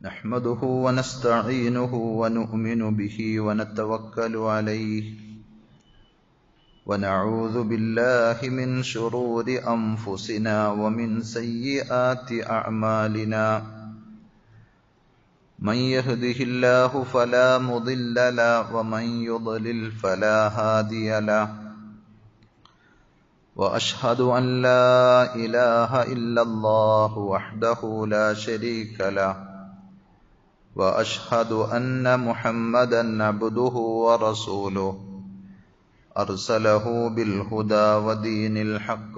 نحمده ونستعينه ونؤمن به ونتوكل عليه ونعوذ بالله من شرور أنفسنا ومن سيئات أعمالنا من يهده الله فلا مضل له ومن يضلل فلا هادي له وأشهد أن لا إله إلا الله وحده لا شريك له وأشهد أن محمدًا عبده ورسوله أرسله بالهدى ودين الحق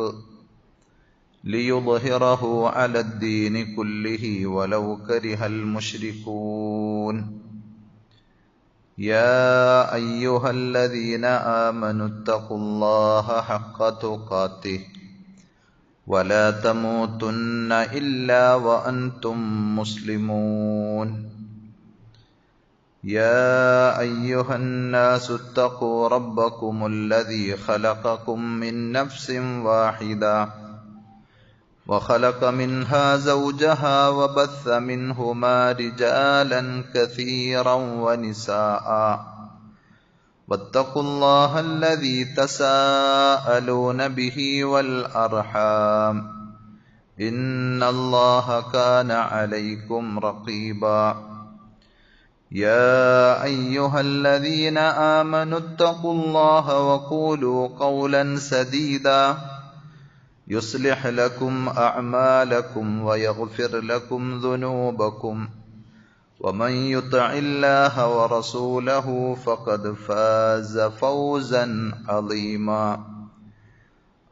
ليظهره على الدين كله ولو كره المشركون يا أيها الذين آمنوا اتقوا الله حق تقاته ولا تموتن إلا وأنتم مسلمون يا أيها الناس اتقوا ربكم الذي خلقكم من نفس واحدة وخلق منها زوجها وبث منهما رجالا كثيرا ونساء واتقوا الله الذي تساءلون به والأرحام إن الله كان عليكم رقيبا يا أيها الذين آمنوا اتقوا الله وقولوا قولا سديدا يصلح لكم أعمالكم ويغفر لكم ذنوبكم ومن يطع الله ورسوله فقد فاز فوزا عظيما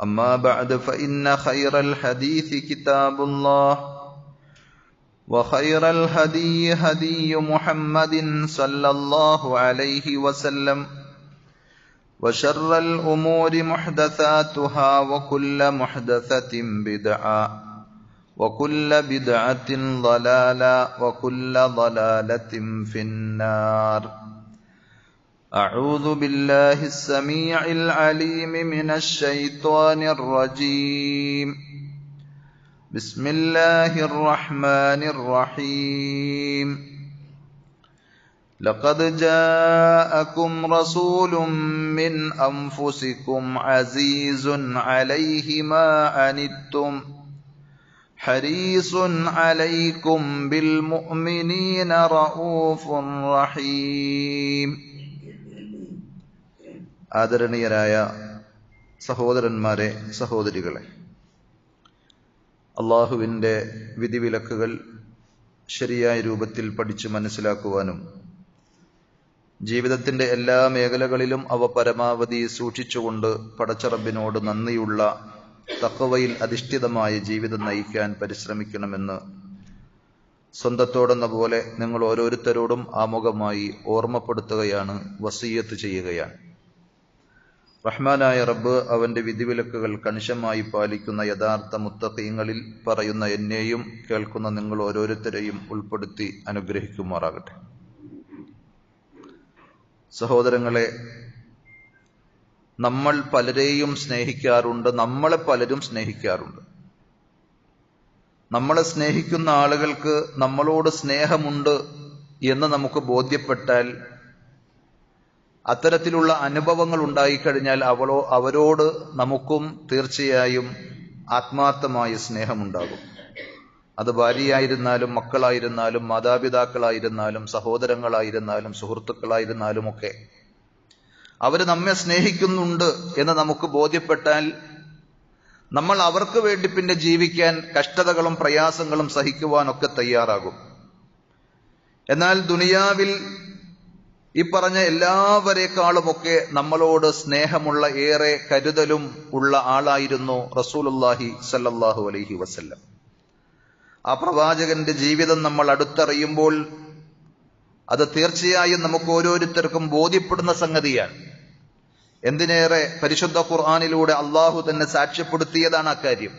أما بعد فإن خير الحديث كتاب الله وخير الهدي هدي محمد صلى الله عليه وسلم وشر الأمور محدثاتها وكل محدثة بدعة وكل بدعة ضلالة وكل ضلالة في النار أعوذ بالله السميع العليم من الشيطان الرجيم بسم الله الرحمن الرحيم لقد جاءكم رسول من أنفسكم عزيز عليه ما عنتم حريص عليكم بالمؤمنين رؤوف رحيم ആദരണീയരായ സഹോദരന്മാരെ സഹോദരികളെ, അള്ളാഹുവിൻ്റെ വിധിവിലക്കുകൾ ശരിയായ രൂപത്തിൽ പഠിച്ചു മനസ്സിലാക്കുവാനും ജീവിതത്തിൻ്റെ എല്ലാ മേഖലകളിലും അവ പരമാവധി സൂക്ഷിച്ചുകൊണ്ട് പടച്ചറബിനോട് നന്ദിയുള്ള തഖ്വയിൽ അധിഷ്ഠിതമായ ജീവിതം നയിക്കാൻ പരിശ്രമിക്കണമെന്ന് സ്വന്തത്തോടെന്ന പോലെ നിങ്ങൾ ഓരോരുത്തരോടും ആമുഖമായി ഓർമ്മപ്പെടുത്തുകയാണ്, വസിയ്യത്ത് ചെയ്യുകയാണ്. റഹ്മാനായ റബ്ബ് അവന്റെ വിധിവിലക്കുകൾ കണിശമായി പാലിക്കുന്ന യഥാർത്ഥ മുത്തഖീങ്ങളിൽ പറയുന്ന എന്നെയും കേൾക്കുന്ന നിങ്ങൾ ഓരോരുത്തരെയും ഉൾപ്പെടുത്തി അനുഗ്രഹിക്കുമാറാകട്ടെ. സഹോദരങ്ങളെ, നമ്മൾ പലരെയും സ്നേഹിക്കാറുണ്ട്, നമ്മളെ പലരും സ്നേഹിക്കാറുണ്ട്. നമ്മളെ സ്നേഹിക്കുന്ന ആളുകൾക്ക് നമ്മളോട് സ്നേഹമുണ്ട് എന്ന് നമുക്ക് ബോധ്യപ്പെട്ടാൽ, അത്തരത്തിലുള്ള അനുഭവങ്ങൾ ഉണ്ടായിക്കഴിഞ്ഞാൽ അവരോട് നമുക്കും തീർച്ചയായും ആത്മാർത്ഥമായ സ്നേഹമുണ്ടാകും. അത് ഭാര്യയായിരുന്നാലും മക്കളായിരുന്നാലും മാതാപിതാക്കളായിരുന്നാലും സഹോദരങ്ങളായിരുന്നാലും സുഹൃത്തുക്കളായിരുന്നാലും ഒക്കെ അവർ നമ്മെ സ്നേഹിക്കുന്നുണ്ട് എന്ന് നമുക്ക് ബോധ്യപ്പെട്ടാൽ നമ്മൾ അവർക്ക് വേണ്ടി പിന്നെ ജീവിക്കാൻ കഷ്ടതകളും പ്രയാസങ്ങളും സഹിക്കുവാനൊക്കെ തയ്യാറാകും. എന്നാൽ ദുനിയാവിൽ ഈ പറഞ്ഞ എല്ലാവരെക്കാളുമൊക്കെ നമ്മളോട് സ്നേഹമുള്ള, ഏറെ കരുതലും ഉള്ള ആളായിരുന്നു റസൂലുള്ളാഹി സ്വല്ലല്ലാഹു അലൈഹി വസല്ലം. ആ പ്രവാചകന്റെ ജീവിതം നമ്മൾ അടുത്തറിയുമ്പോൾ അത് തീർച്ചയായും നമുക്ക് ഓരോരുത്തർക്കും ബോധ്യപ്പെടുന്ന സംഗതിയാണ്. എന്തിനേറെ പരിശുദ്ധ ഖുർആനിലൂടെ അള്ളാഹു തന്നെ സാക്ഷ്യപ്പെടുത്തിയതാണ് അക്കാര്യം.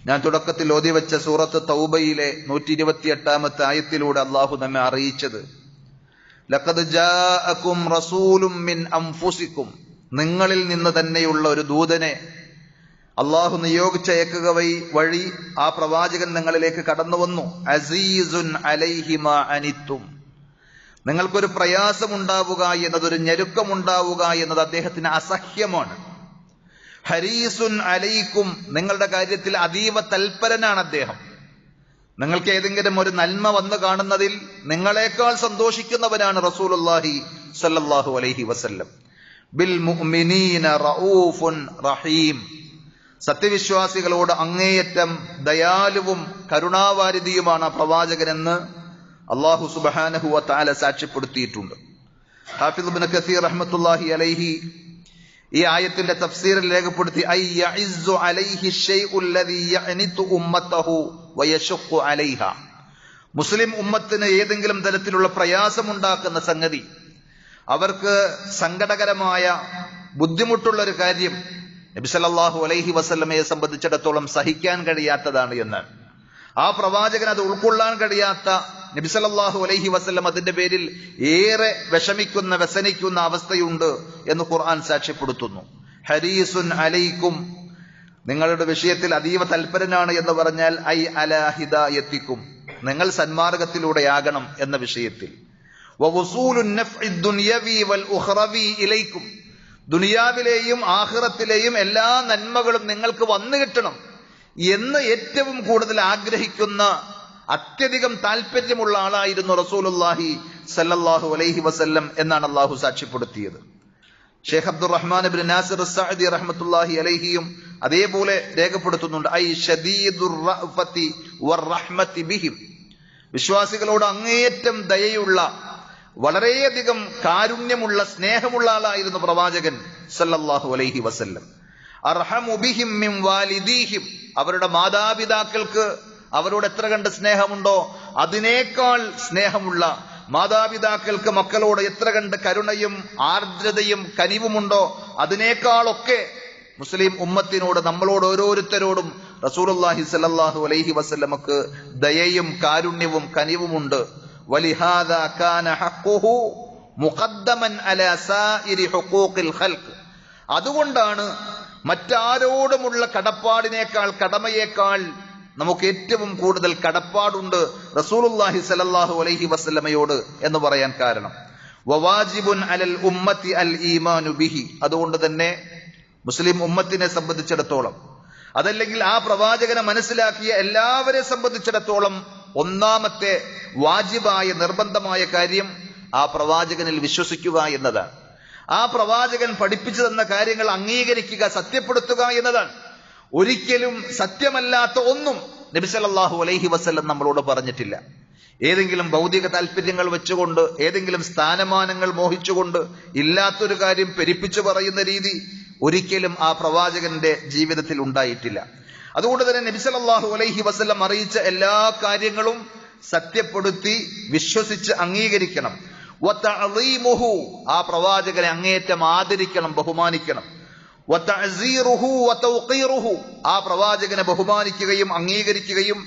ഞാൻ തുടക്കത്തിൽ ഓതിവെച്ച സൂറത്ത് തൗബയിലെ 128-ാമത്തെ ആയത്തിലൂടെ അള്ളാഹു നമ്മെ അറിയിച്ചത്, ലഖദ് ജാഅകും റസൂലും മിൻ അൻഫുസികും, നിങ്ങളിൽ നിന്ന് തന്നെയുള്ള ഒരു ദൂതനെ അള്ളാഹു നിയോഗിച്ചയക്കുക വഴി ആ പ്രവാചകൻ നിങ്ങളിലേക്ക് കടന്നു വന്നു. അസീസുൻ അലൈഹി മാ അനിത്തും, നിങ്ങൾക്കൊരു പ്രയാസമുണ്ടാവുക എന്നത്, ഒരു ഞെരുക്കമുണ്ടാവുക എന്നത് അദ്ദേഹത്തിന് അസഹ്യമാണ്. ഹരീസുൻ അലൈക്കും, നിങ്ങളുടെ കാര്യത്തിൽ അതീവ തൽപരനാണ് അദ്ദേഹം. നിങ്ങൾക്ക് ഏതെങ്കിലും ഒരു നന്മ വന്നു കാണുന്നതിൽ നിങ്ങളെക്കാൾ സന്തോഷിക്കുന്നവനാണ് റസൂലുള്ളാഹി സ്വല്ലല്ലാഹു അലൈഹി വസല്ലം. ബിൽ മുഅ്മിനീന റഊഫുൻ റഹീം, സത്യവിശ്വാസികളോട് അങ്ങേയറ്റം ദയാലുവും കരുണാവാരിധിയുമാണ് പ്രവാചകനെന്ന് അല്ലാഹു സുബ്ഹാനഹു വ തആല സാക്ഷ്യപ്പെടുത്തിയിട്ടുണ്ട്. ഹാഫിദ് ഇബ്നു കസീർ റഹ്മത്തുള്ളാഹി അലൈഹി ഈ ആയത്തിന്റെ തഫ്സീറിൽ രേഖപ്പെടുത്തി, ഐ യഇസ്സു അലൈഹി ശൈഉ അല്ലദീ യഅനിതു ഉമ്മതഹു വയശഖു അലൈഹ, മുസ്ലിം ഉമ്മത്തിന് ഏതെങ്കിലും തരത്തിലുള്ള പ്രയാസമുണ്ടാക്കുന്ന സംഗതി, അവർക്ക് സങ്കടകരമായ ബുദ്ധിമുട്ടുള്ള ഒരു കാര്യം നബി സല്ലല്ലാഹു അലൈഹി വസല്ലമയെ സംബന്ധിച്ചിടത്തോളം സഹിക്കാൻ കഴിയാത്തതാണ് എന്ന്, ആ പ്രവാചകൻ അത് ഉൾക്കൊള്ളാൻ കഴിയാത്ത നബി സല്ലല്ലാഹു അലൈഹി വസല്ലം അതിന്റെ പേരിൽ ഏറെ വ്യസനിക്കുന്ന അവസ്ഥയുണ്ട് എന്ന് ഖുർആൻ സാക്ഷ്യപ്പെടുത്തുന്നു. ഹരീസുൻ അലൈക്കും, നിങ്ങളുടെ വിഷയത്തിൽ അതീവ തൽപരനാണ് എന്ന് പറഞ്ഞാൽ ഐ അലാ ഹിദായത്തിക്കും, നിങ്ങൾ സന്മാർഗത്തിലൂടെയാകണം എന്ന വിഷയത്തിൽ. വവസൂലുൻ നഫ്ഇ ദുനിയവി വൽ ഉഖ്റവി ഇലൈക്കും, ദുനിയാവിലെയും ആഖിറത്തിലെയും എല്ലാ നന്മകളും നിങ്ങൾക്ക് വന്നു കിട്ടണം എന്ന് ഏറ്റവും കൂടുതൽ ആഗ്രഹിക്കുന്ന, അത്യധികം താല്പര്യമുള്ള ആളായിരുന്നു റസൂലുള്ളാഹി സല്ലല്ലാഹു അലൈഹി വസല്ലം എന്നാണ് അള്ളാഹു സാക്ഷ്യപ്പെടുത്തിയത്. ഷെയ്ഖ് അബ്ദുറഹ്മാൻ ഇബ്നു നാസിർ അസ്സഅദി റഹ്മത്തുള്ളാഹി അലൈഹിയും അതേപോലെ രേഖപ്പെടുത്തുന്നുണ്ട്, ഐ ശദീദുർ റഅഫതി വറഹ്മതി ബിഹിം, വിശ്വാസികളോട് അങ്ങേയറ്റം ദയയുള്ള, വളരെയധികം കാരുണ്യമുള്ള, സ്നേഹമുള്ള ആളായിരുന്നു പ്രവാചകൻ സല്ലല്ലാഹു അലൈഹി വസല്ലം. അർഹമു ബിഹിം മിൻ വാലിദീഹിം, അവരുടെ മാതാപിതാക്കൾക്ക് അവരോട് എത്ര കണ്ട് സ്നേഹമുണ്ടോ അതിനേക്കാൾ സ്നേഹമുള്ള, മാതാപിതാക്കൾക്ക് മക്കളോട് എത്ര കണ്ട് കരുണയും ആർദ്രതയും കനിവുമുണ്ടോ അതിനേക്കാളൊക്കെ മുസ്ലിം ഉമ്മത്തിനോട്, നമ്മളോട് ഓരോരുത്തരോടും റസൂലുള്ളാഹി സ്വല്ലല്ലാഹു അലൈഹി വസല്ലമക്ക് ദയയും കാരുണ്യവും കനിവുമുണ്ട്. വലിഹാദാ കാന ഹഖ്ഖുഹു മുഖദ്ദമൻ അലാ സായിരി ഹുഖൂഖിൽ ഖൽഖ്, അതുകൊണ്ടാണ് മറ്റാരോടുമുള്ള കടപ്പാടിനേക്കാൾ, കടമയേക്കാൾ നമുക്ക് ഏറ്റവും കൂടുതൽ കടപ്പാടുണ്ട് റസൂലുള്ളാഹി സ്വല്ലല്ലാഹു അലൈഹി വസല്ലമയോട് എന്ന് പറയാൻ കാരണം. വവാജിബുൻ അലൽ ഉമ്മത്തി അൽ ഈമാനു ബിഹി, അതുകൊണ്ട് തന്നെ മുസ്ലിം ഉമ്മത്തിനെ സംബന്ധിച്ചിടത്തോളം, അതല്ലെങ്കിൽ ആ പ്രവാചകനെ മനസ്സിലാക്കിയ എല്ലാവരെ സംബന്ധിച്ചിടത്തോളം ഒന്നാമത്തെ വാജിബായ നിർബന്ധമായ കാര്യം ആ പ്രവാചകനിൽ വിശ്വസിക്കുക എന്നതാണ്. ആ പ്രവാചകൻ പഠിപ്പിച്ചു തന്ന കാര്യങ്ങൾ അംഗീകരിക്കുക, സത്യപ്പെടുത്തുക എന്നതാണ്. ഒരിക്കലും സത്യമല്ലാത്ത ഒന്നും നബി സല്ലല്ലാഹു അലൈഹി വസല്ലം നമ്മളോട് പറഞ്ഞിട്ടില്ല. ഏതെങ്കിലും ഭൗതിക താല്പര്യങ്ങൾ വെച്ചുകൊണ്ട്, ഏതെങ്കിലും സ്ഥാനമാനങ്ങൾ മോഹിച്ചുകൊണ്ട് ഇല്ലാത്തൊരു കാര്യം പെരുപ്പിച്ചു പറയുന്ന രീതി ഒരിക്കലും ആ പ്രവാചകന്റെ ജീവിതത്തിൽ ഉണ്ടായിട്ടില്ല. അതുകൊണ്ട് തന്നെ നബി സല്ലല്ലാഹു അലൈഹി വസല്ലം അറിയിച്ച എല്ലാ കാര്യങ്ങളും സത്യപ്പെടുത്തി വിശ്വസിച്ച് അംഗീകരിക്കണം. വതഅളീമുഹു, ആ പ്രവാചകനെ അങ്ങേയറ്റം ആദരിക്കണം, ബഹുമാനിക്കണം. വതഅസീറുഹു വതൗഖീറുഹു, ആ പ്രവാചകനെ ബഹുമാനിക്കുകയും അംഗീകരിക്കുകയും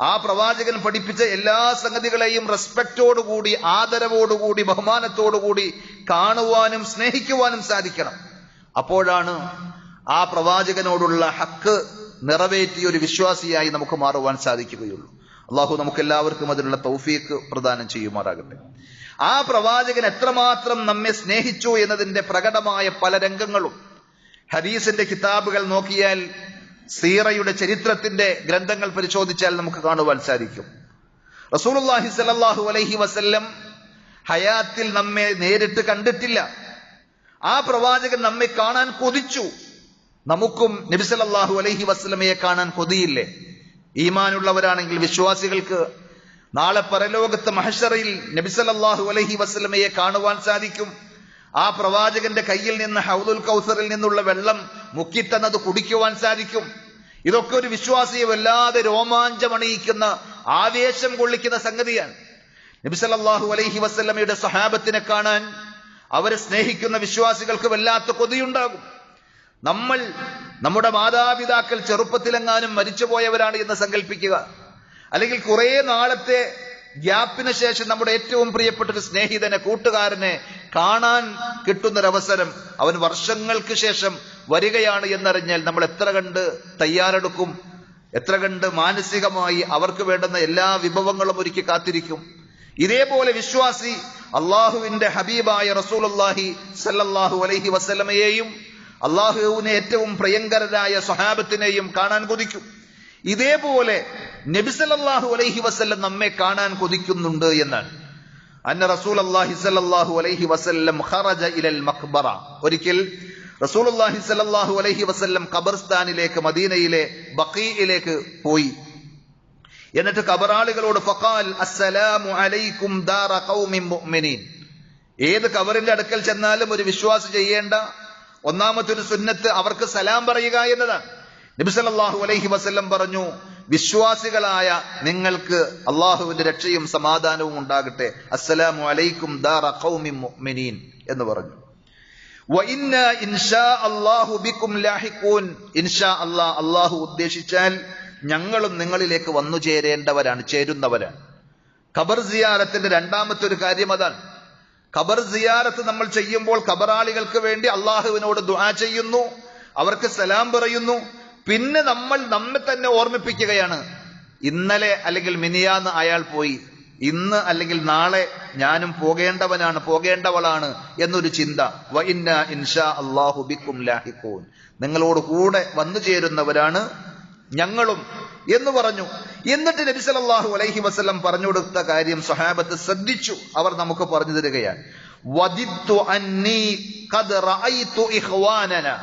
ആ പ്രവാചകൻ പഠിപ്പിച്ച എല്ലാ സംഗതികളെയും റെസ്പെക്റ്റോടുകൂടി, ആദരവോടുകൂടി, ബഹുമാനത്തോടുകൂടി കാണുവാനും സ്നേഹിക്കുവാനും സാധിക്കണം. അപ്പോഴാണ് ആ പ്രവാചകനോടുള്ള ഹക്ക് നിറവേറ്റിയ ഒരു വിശ്വാസിയായി നമുക്ക് മാറുവാൻ സാധിക്കുകയുള്ളൂ. അള്ളാഹു നമുക്ക് എല്ലാവർക്കും അതിനുള്ള തൗഫീഖ് പ്രദാനം ചെയ്യുമാറാകട്ടെ. ആ പ്രവാചകൻ എത്രമാത്രം നമ്മെ സ്നേഹിച്ചു എന്നതിന്റെ പ്രകടമായ പല രംഗങ്ങളും ഹദീസിന്റെ കിതാബുകൾ നോക്കിയാൽ, സീറയുടെ ചരിത്രത്തിന്റെ ഗ്രന്ഥങ്ങൾ പരിശോധിച്ചാൽ നമുക്ക് കാണുവാൻ സാധിക്കും. റസൂലുള്ളാഹി സ്വല്ലല്ലാഹു അലൈഹി വസല്ലം ഹയാത്തിൽ നമ്മെ നേരിട്ട് കണ്ടിട്ടില്ല. ആ പ്രവാചകൻ നമ്മെ കാണാൻ കൊതിച്ചു. നമുക്കും നബി സല്ലല്ലാഹു അലൈഹി വസല്ലമയെ കാണാൻ കൊതിയില്ലേ? ഈമാനുള്ളവരാണെങ്കിൽ വിശ്വാസികൾക്ക് നാളെ പരലോകത്ത് മഹ്ശറിൽ നബി സല്ലല്ലാഹു അലൈഹി വസല്ലമയെ കാണുവാൻ സാധിക്കും. ആ പ്രവാചകന്റെ കയ്യിൽ നിന്ന് ഹൗദുൽ കൗസറിൽ നിന്നുള്ള വെള്ളം മുക്കിത്തന്നത് കുടിക്കുവാൻ സാധിക്കും. ഇതൊക്കെ ഒരു വിശ്വാസിയെ വല്ലാതെ രോമാഞ്ചമണിയിക്കുന്ന, ആവേശം കൊള്ളിക്കുന്ന സംഗതിയാണ്. നബി സല്ലല്ലാഹു അലൈഹി വസല്ലമയുടെ സഹാബത്തിനെ കാണാൻ അവരെ സ്നേഹിക്കുന്ന വിശ്വാസികൾക്ക് വല്ലാത്ത കൊതിയുണ്ടാകും. നമ്മുടെ മാതാപിതാക്കൾ ചെറുപ്പത്തിലെങ്ങാനും മരിച്ചുപോയവരാണ് എന്ന് സങ്കല്പിക്കുക. അല്ലെങ്കിൽ കുറെ നാളത്തെ ഗ്യാപ്പിന് ശേഷം നമ്മുടെ ഏറ്റവും പ്രിയപ്പെട്ട ഒരു സ്നേഹിതനെ, കൂട്ടുകാരനെ കാണാൻ കിട്ടുന്നൊരവസരം, അവൻ വർഷങ്ങൾക്ക് ശേഷം വരികയാണ് എന്നറിഞ്ഞാൽ നമ്മൾ എത്ര കണ്ട് തയ്യാറെടുക്കും, എത്ര കണ്ട് മാനസികമായി അവർക്ക് വേണ്ടുന്ന എല്ലാ വിഭവങ്ങളും ഒരുക്കി കാത്തിരിക്കും. ഇതേപോലെ വിശ്വാസി അള്ളാഹുവിന്റെ ഹബീബായ റസൂലുള്ളാഹി സല്ലല്ലാഹു അലൈഹി വസല്ലമയെയും അള്ളാഹുവിനെ ഏറ്റവും പ്രിയങ്കരരായ സ്വഹാബത്തിനെയും കാണാൻ കൊതിക്കും. ഇതേപോലെ നബി സല്ലല്ലാഹു അലൈഹി വസല്ലം നമ്മെ കാണാൻ കൊതിക്കുന്നുണ്ട് എന്നാണ്. അന്ന റസൂലുള്ളാഹി സല്ലല്ലാഹു അലൈഹി വസല്ലം ഖറജ ഇലൽ മഖ്ബറ. ഒരിക്കൽ റസൂലുള്ളാഹി സല്ലല്ലാഹു അലൈഹി വസല്ലം ഖബർസ്ഥാനിലേക്ക്, മദീനയിലെ ബഖീഇലേക്ക് പോയി. എന്നിട്ട് ഖബറാളികളോട് ഫഖാൽ അസ്സലാമു അലൈക്കും ദാറ ഖൗമിൻ മുഅ്മിനീൻ. ഏത് ഖബറിന്റെ അടുക്കൽ ചെന്നാലും ഒരു വിശ്വാസി ചെയ്യേണ്ട ഒന്നാമത്തെ ഒരു സുന്നത്ത് അവർക്ക് സലാം പറയുക എന്നതാണ്. നബി സല്ലല്ലാഹു അലൈഹി വസല്ലം പറഞ്ഞു, വിശ്വാസികളായ നിങ്ങൾക്ക് അള്ളാഹുവിന്റെ രക്ഷയും സമാധാനവും ഉണ്ടാകട്ടെ. അസ്സലാമു അലൈക്കും ദാറ ഖൗമിൻ മുഅ്മിനീൻ എന്ന് പറഞ്ഞു. വ ഇന്നാ ഇൻഷാ അല്ലാഹു ബിക്കും ലാഹിഖൂൻ. ഇൻഷാ അല്ലാഹ്, അള്ളാഹു ഉദ്ദേശിച്ചാൽ ഞങ്ങളും നിങ്ങളിലേക്ക് വന്നു ചേരുന്നവരാണ്. ഖബർ സിയാറത്തിന്റെ രണ്ടാമത്തെ ഒരു കാര്യം അതാണ്. ഖബർ സിയാറത്ത് നമ്മൾ ചെയ്യുമ്പോൾ ഖബറാളികൾക്ക് വേണ്ടി അള്ളാഹുവിനോട് ദുആ ചെയ്യുന്നു, അവർക്ക് സലാം പറയുന്നു. പിന്നെ നമ്മൾ നമ്മെ തന്നെ ഓർമ്മിപ്പിക്കുകയാണ്, ഇന്നലെ അല്ലെങ്കിൽ മിനിയാന്ന് അയാൾ പോയി, ഇന്ന് അല്ലെങ്കിൽ നാളെ ഞാനും പോകേണ്ടവളാണ് എന്നൊരു ചിന്ത. വ ഇന്നാ ഇൻഷാ അല്ലാഹു ബിക്കും ലാഹിഖൂൻ. നിങ്ങളോട് കൂടെ വന്നു ചേരുന്നവരാണ് ഞങ്ങളും എന്ന് പറഞ്ഞു. എന്നിട്ട് നബി സല്ലല്ലാഹു അലൈഹി വസല്ലം പറഞ്ഞു കൊടുത്ത കാര്യം സ്വഹാബത്ത് ശ്രദ്ധിച്ചു. അവർ നമുക്ക് പറഞ്ഞു തരികയാണ്, വദിത്തു അന്നീ ഖദ് റഅയ്തു ഇഖ്വാനനാ.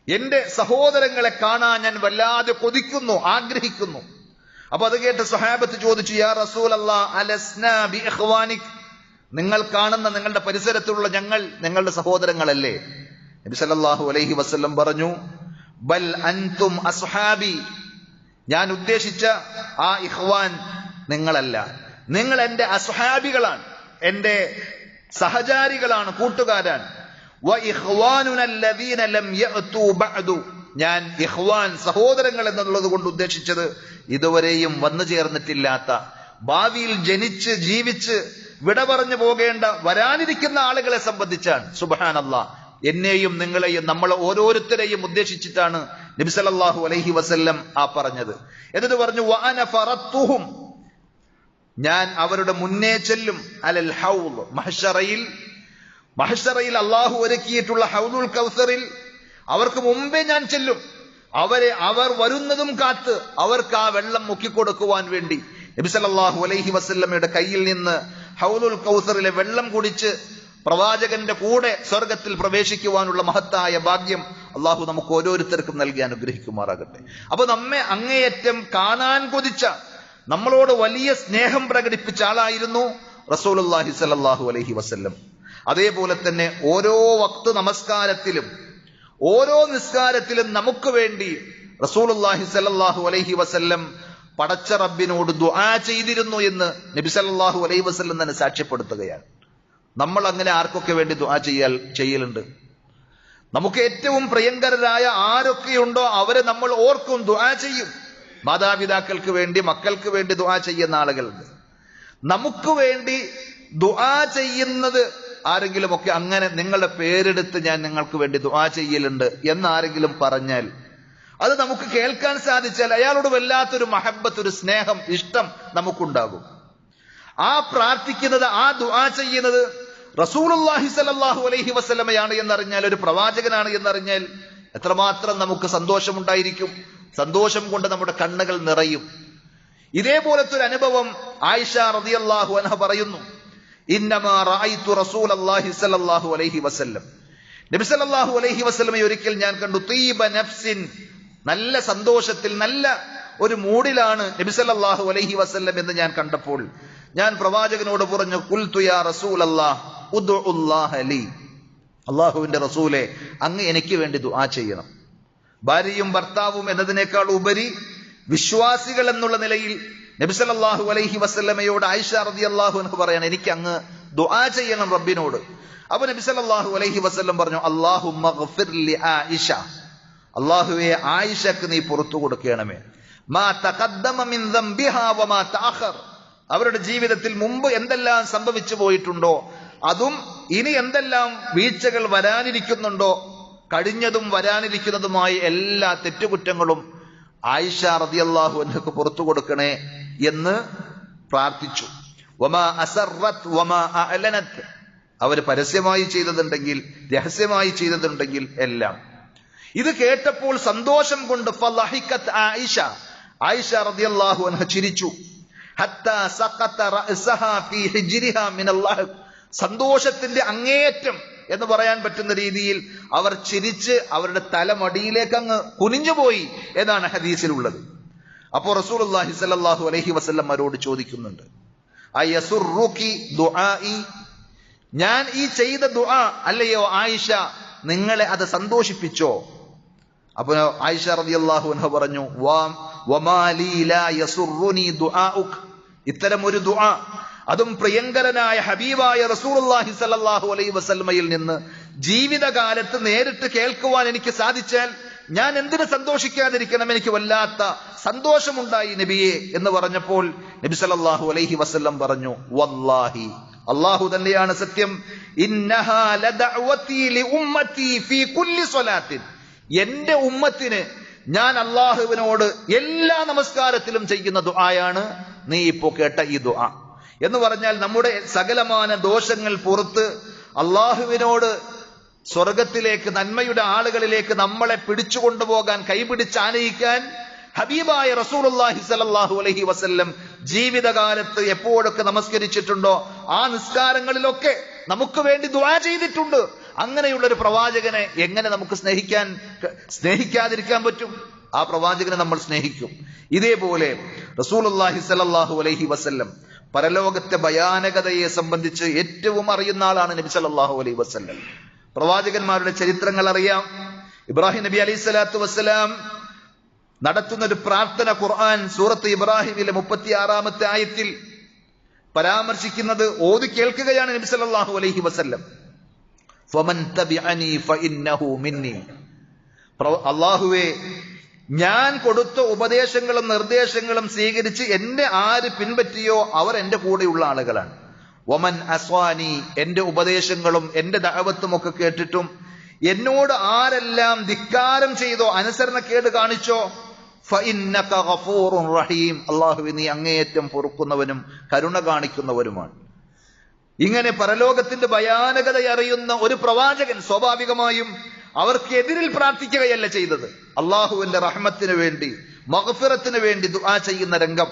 എന്റെ സഹോദരങ്ങളെ കാണാൻ ഞാൻ വല്ലാതെ കൊതിക്കുന്നു, ആഗ്രഹിക്കുന്നു. അപ്പൊ അത് കേട്ട് സ്വഹാബത്ത് ചോദിച്ചു, യാ റസൂലല്ലാഹ് അലസ്നാ ബി ഇഖ്വാനിക്. നിങ്ങൾ കാണുന്ന നിങ്ങളുടെ പരിസരത്തുള്ള ഞങ്ങൾ നിങ്ങളുടെ സഹോദരങ്ങളല്ലേ? നബി സല്ലല്ലാഹു അലൈഹി വസല്ലം പറഞ്ഞു, ബൽ അൻതും അസ്ഹാബി. ഞാൻ ഉദ്ദേശിച്ച ആ ഇഖ്വാൻ നിങ്ങളല്ല, നിങ്ങൾ എന്റെ അസ്ഹാബികളാണ്, എന്റെ സഹചാരികളാണ്, കൂട്ടുകാരാണ്. വ ഇഖ്വാനുന അല്ലദീന ലം യഅതു ബഅദു. ഞാൻ ഇഖ്വാൻ സഹോദരങ്ങൾ എന്നുള്ളത് കൊണ്ട് ഉദ്ദേശിച്ചത് ഇതുവരെയും വന്നു ചേർന്നിട്ടില്ലാത്ത, ഭാവിയിൽ ജനിച്ച് ജീവിച്ച് വിട പറഞ്ഞു പോകേണ്ട വരാനിരിക്കുന്ന ആളുകളെ സംബന്ധിച്ചാണ്. സുബ്ഹാനല്ലാഹ്, എന്നെയും നിങ്ങളെയും നമ്മൾ ഓരോരുത്തരെയും ഉദ്ദേശിച്ചിട്ടാണ് നബി സല്ലല്ലാഹു അലൈഹി വസല്ലം ആ പറഞ്ഞത്. എന്നിട്ട് പറഞ്ഞു, വഅന ഫറത്തുഹും. ഞാൻ അവരുടെ മുന്നേ ചെല്ലും. അലൽ ഹൗദ്. മഹ്ശറയിൽ അള്ളാഹു ഒരുക്കിയിട്ടുള്ള ഹൗദുൽ കൗസറിൽ അവർക്ക് മുമ്പേ ഞാൻ ചെല്ലും. അവർ വരുന്നതും കാത്ത് അവർക്ക് ആ വെള്ളം മുക്കിക്കൊടുക്കുവാൻ വേണ്ടി നബി സല്ലല്ലാഹു അലൈഹി വസല്ലമയുടെ കയ്യിൽ നിന്ന് ഹൗദുൽ കൗസറിലെ വെള്ളം കുടിച്ച് പ്രവാചകന്റെ കൂടെ സ്വർഗത്തിൽ പ്രവേശിക്കുവാനുള്ള മഹത്തായ ഭാഗ്യം അള്ളാഹു നമുക്ക് ഓരോരുത്തർക്കും നൽകി അനുഗ്രഹിക്കുമാറാകട്ടെ. അപ്പൊ നമ്മെ അങ്ങേയറ്റം കാണാൻ കൊതിച്ച, നമ്മളോട് വലിയ സ്നേഹം പ്രകടിപ്പിച്ച ആളായിരുന്നു റസൂലുള്ളാഹി സ്വല്ലല്ലാഹു അലൈഹി വസല്ലം. അതേപോലെ തന്നെ ഓരോ വക്ത് നമസ്കാരത്തിലും ഓരോ നിസ്കാരത്തിലും നമുക്ക് വേണ്ടി റസൂലുള്ളാഹി സ്വല്ലല്ലാഹു അലൈഹി വസല്ലം പടച്ച റബ്ബിനോട് ദുആ ചെയ്തിരുന്നു എന്ന് നബി സല്ലല്ലാഹു അലൈഹി വസല്ലം തന്നെ സാക്ഷ്യപ്പെടുത്തുകയാണ്. നമ്മൾ അങ്ങനെ ആർക്കൊക്കെ വേണ്ടി ദുആ ചെയ്യലുണ്ട്? നമുക്ക് ഏറ്റവും പ്രിയങ്കരരായ ആരൊക്കെയുണ്ടോ അവരെ നമ്മൾ ഓർക്കും, ദുആ ചെയ്യും. മാതാപിതാക്കൾക്ക് വേണ്ടി, മക്കൾക്ക് വേണ്ടി ദുആ ചെയ്യുന്ന ആളുകളുണ്ട്. നമുക്ക് വേണ്ടി ദുആ ചെയ്യുന്നത് ആരെങ്കിലുമൊക്കെ അങ്ങനെ നിങ്ങളുടെ പേരെടുത്ത് ഞാൻ നിങ്ങൾക്ക് വേണ്ടി ദുആ ചെയ്യലുണ്ട് എന്നാരെങ്കിലും പറഞ്ഞാൽ, അത് നമുക്ക് കേൾക്കാൻ സാധിച്ചാൽ അയാളോട് വല്ലാത്തൊരു മഹബ്ബത്ത്, ഒരു സ്നേഹം, ഇഷ്ടം നമുക്കുണ്ടാകും. ആ പ്രാർത്ഥിക്കുന്നത്, ആ ദുആ ചെയ്യുന്നത് റസൂലുള്ളാഹി സ്വല്ലല്ലാഹു അലൈഹി വസല്ലമയാണ് എന്നറിഞ്ഞാൽ, ഒരു പ്രവാചകനാണ് എന്നറിഞ്ഞാൽ എത്രമാത്രം നമുക്ക് സന്തോഷമുണ്ടായിരിക്കും. സന്തോഷം കൊണ്ട് നമ്മുടെ കണ്ണുകൾ നിറയും. ഇതേപോലത്തെ ഒരു അനുഭവം ആയിഷ റളിയല്ലാഹു അൻഹ പറയുന്നു, ഇന്നമാ റഅയ്തു റസൂലല്ലാഹി സ്വല്ലല്ലാഹു അലൈഹി വസല്ലം. നബി സല്ലല്ലാഹു അലൈഹി വസല്ലമയെ ഒരിക്കൽ ഞാൻ കണ്ടു. തീബ നഫ്സിൻ, നല്ല സന്തോഷത്തിൽ, നല്ല ഒരു മൂഡിലാണ് നബി സല്ലല്ലാഹു അലൈഹി വസല്ലം എന്ന് ഞാൻ കണ്ടപ്പോൾ ഞാൻ പ്രവാചകനോട് പറഞ്ഞു, ഖുൽതു യാ റസൂലല്ലാഹ് ഉദ്ഉല്ലാഹ ലി. അല്ലാഹുവിന്റെ റസൂലേ, അങ്ങ് എനിക്ക് വേണ്ടി ദുആ ചെയ്യണം. ഭാര്യയും ഭർത്താവും എന്നതിനേക്കാൾ ഉപരി വിശ്വാസികൾ എന്നുള്ള നിലയിൽ നബി സല്ലല്ലാഹു അലൈഹി വസല്ലമയോട് ആയിഷ റളിയല്ലാഹു അൻഹ പറയാണ്, എനിക്ക് അങ്ങ് ദുആ ചെയ്യണം റബ്ബിനോട്. അപ്പൊ നബി സല്ലല്ലാഹു അലൈഹി വസല്ലം പറഞ്ഞു, അല്ലാഹുമ്മ ഗ്ഫിർ ലി ആയിഷ. അല്ലാഹുവേ, ആയിഷക്ക് നീ പുറത്തു കൊടുക്കണമേ. മാ തഖദ്ദമ മിൻ ദംബിഹാ വമാ തഅഖർ. അവരുടെ ജീവിതത്തിൽ മുമ്പ് എന്തെല്ലാം സംഭവിച്ചു പോയിട്ടുണ്ടോ അതും ഇനി എന്തെല്ലാം വീഴ്ചകൾ വരാനിരിക്കുന്നുണ്ടോ കഴിഞ്ഞതും വരാനിരിക്കുന്നതുമായ എല്ലാ തെറ്റുകുറ്റങ്ങളും ആയിഷ റളിയല്ലാഹു അൻഹക്ക് പുറത്തു കൊടുക്കണേ എന്ന് പ്രാർത്ഥിച്ചു. വമാ അസറത് വമാ അഅലനത്, അവർ പരസ്യമായി ചെയ്തതുണ്ടെങ്കിൽ രഹസ്യമായി ചെയ്തതുണ്ടെങ്കിൽ എല്ലാം. ഇത് കേട്ടപ്പോൾ സന്തോഷം കൊണ്ട് ഫളഹിഖത് ആയിഷ റളിയല്ലാഹു അൻഹ ചിരിച്ചു. ഹത്താ സഖത റഅസഹാ ഫീ ഹിജ്രിഹാ മിനല്ലാഹ്, സന്തോഷത്തിന്റെ അങ്ങേയറ്റം എന്ന് പറയാൻ പറ്റുന്ന രീതിയിൽ അവർ ചിരിച്ച് അവരുടെ തലമടിയിലേക്ക് അങ്ങ് കുനിഞ്ഞുപോയി എന്നാണ് ഹദീസിലുള്ളത്. അപ്പോൾ റസൂലുള്ളാഹി സ്വല്ലല്ലാഹു അലൈഹി വസല്ലം അവരോട് ചോദിക്കുന്നുണ്ട്, അയസുറുകി ദുആഇ, ഞാൻ ഈ ചെയ്ത ദുആ അല്ലയോ ആയിഷ, നിങ്ങളെ അത് സന്തോഷിപ്പിച്ചോ? അപ്പോൾ ആയിഷ റളിയല്ലാഹു അൻഹ പറഞ്ഞു, വമാ ലീ ലാ യസുറുനി ദുആഉക്, ഇത്തരം ഒരു ദുആ, അതും പ്രിയങ്കരനായ ഹബീബായ റസൂലുള്ളാഹി സ്വല്ലല്ലാഹു അലൈഹി വസല്ലമയിൽ നിന്ന് ജീവിതകാലത്ത് നേരിട്ട് കേൾക്കുവാൻ എനിക്ക് സാധിച്ചാൽ ഞാൻ എന്തിനു സന്തോഷിക്കാതിരിക്കണം? എനിക്ക് വല്ലാത്ത സന്തോഷമുണ്ടായി നബിയെ എന്ന് പറഞ്ഞപ്പോൾ നബി സല്ലല്ലാഹു അലൈഹി വസല്ലം പറഞ്ഞു, വല്ലാഹി, അല്ലാഹു തന്നെയാണ് സത്യം, ഇന്നഹാ ലദഅവതി ലിഉമ്മതി ഫീ കുല്ലി സ്വലാത്തിൻ, എന്റെ ഉമ്മത്തിന് ഞാൻ അല്ലാഹുവിനോട് എല്ലാ നമസ്കാരത്തിലും ചെയ്യുന്ന ദുആയാണ് നീ ഇപ്പോ കേട്ട ഈ ദുആ. എന്ന് പറഞ്ഞാൽ നമ്മുടെ സകലമാന ദോഷങ്ങൾ പുറത്ത് അള്ളാഹുവിനോട് സ്വർഗത്തിലേക്ക്, നന്മയുടെ ആളുകളിലേക്ക് നമ്മളെ പിടിച്ചുകൊണ്ടുപോകാൻ, കൈപിടിച്ചാനയിക്കാൻ ഹബീബായ റസൂലുള്ളാഹി സ്വല്ലല്ലാഹു അലൈഹി വസല്ലം ജീവിതകാലത്ത് എപ്പോഴൊക്കെ നമസ്കരിച്ചിട്ടുണ്ടോ ആ നിസ്കാരങ്ങളിലൊക്കെ നമുക്ക് വേണ്ടി ദുആ ചെയ്തിട്ടുണ്ട്. അങ്ങനെയുള്ള ഒരു പ്രവാചകനെ എങ്ങനെ നമുക്ക് സ്നേഹിക്കാതിരിക്കാൻ പറ്റും? ആ പ്രവാചകനെ നമ്മൾ സ്നേഹിക്കും. ഇതേപോലെ റസൂലുള്ളാഹി സ്വല്ലല്ലാഹു അലൈഹി വസല്ലം പരലോകത്തെ ഭയാനകതയെ സംബന്ധിച്ച് ഏറ്റവും അറിയുന്ന ആളാണ് നബി സല്ലല്ലാഹു അലൈഹി വസല്ലം. പ്രവാചകന്മാരുടെ ചരിത്രങ്ങൾ അറിയാം. ഇബ്രാഹിം നബി അലൈഹി സ്വലാത്തു വസ്സലാം നടത്തുന്ന ഒരു പ്രാർത്ഥന ഖുർആൻ സൂറത്ത് ഇബ്രാഹിമിലെ 36-ാമത്തെ ആയത്തിൽ പരാമർശിക്കുന്നത് ഓതി കേൾക്കുകയാണ് നബി സല്ലല്ലാഹു അലൈഹി വസല്ലം. ഫമൻ തബിഅനി ഫഇന്നഹു മിന്നി, അല്ലാഹുവേ, ഞാൻ കൊടുത്ത ഉപദേശങ്ങളും നിർദ്ദേശങ്ങളും സ്വീകരിച്ച് എന്നെ ആര് പിൻപറ്റിയോ അവർ എന്റെ കൂടെയുള്ള ആളുകളാണ്. വമൻ അസ്വാനി, എന്റെ ഉപദേശങ്ങളും എന്റെ ദഅവത്തും ഒക്കെ കേട്ടിട്ടും എന്നോട് ആരെല്ലാം ധിക്കാരം ചെയ്തോ, അനുസരണക്കേട് കാണിച്ചോ, ഫഇന്നക ഗഫൂറുർ റഹീം, അല്ലാഹുവേ, നീ അങ്ങേയറ്റം പൊറുക്കുന്നവനും കരുണ കാണിക്കുന്നവരുമാണ്. ഇങ്ങനെ പരലോകത്തിന്റെ ഭയാനകത അറിയുന്ന ഒരു പ്രവാചകൻ സ്വാഭാവികമായും അവർക്കെതിരിൽ പ്രാർത്ഥിക്കുകയല്ല ചെയ്തത്, അള്ളാഹുവിന്റെ റഹ്മത്തിന് വേണ്ടി, മഗ്ഫിറത്തിന് വേണ്ടി ദുആ ചെയ്യുന്ന രംഗം.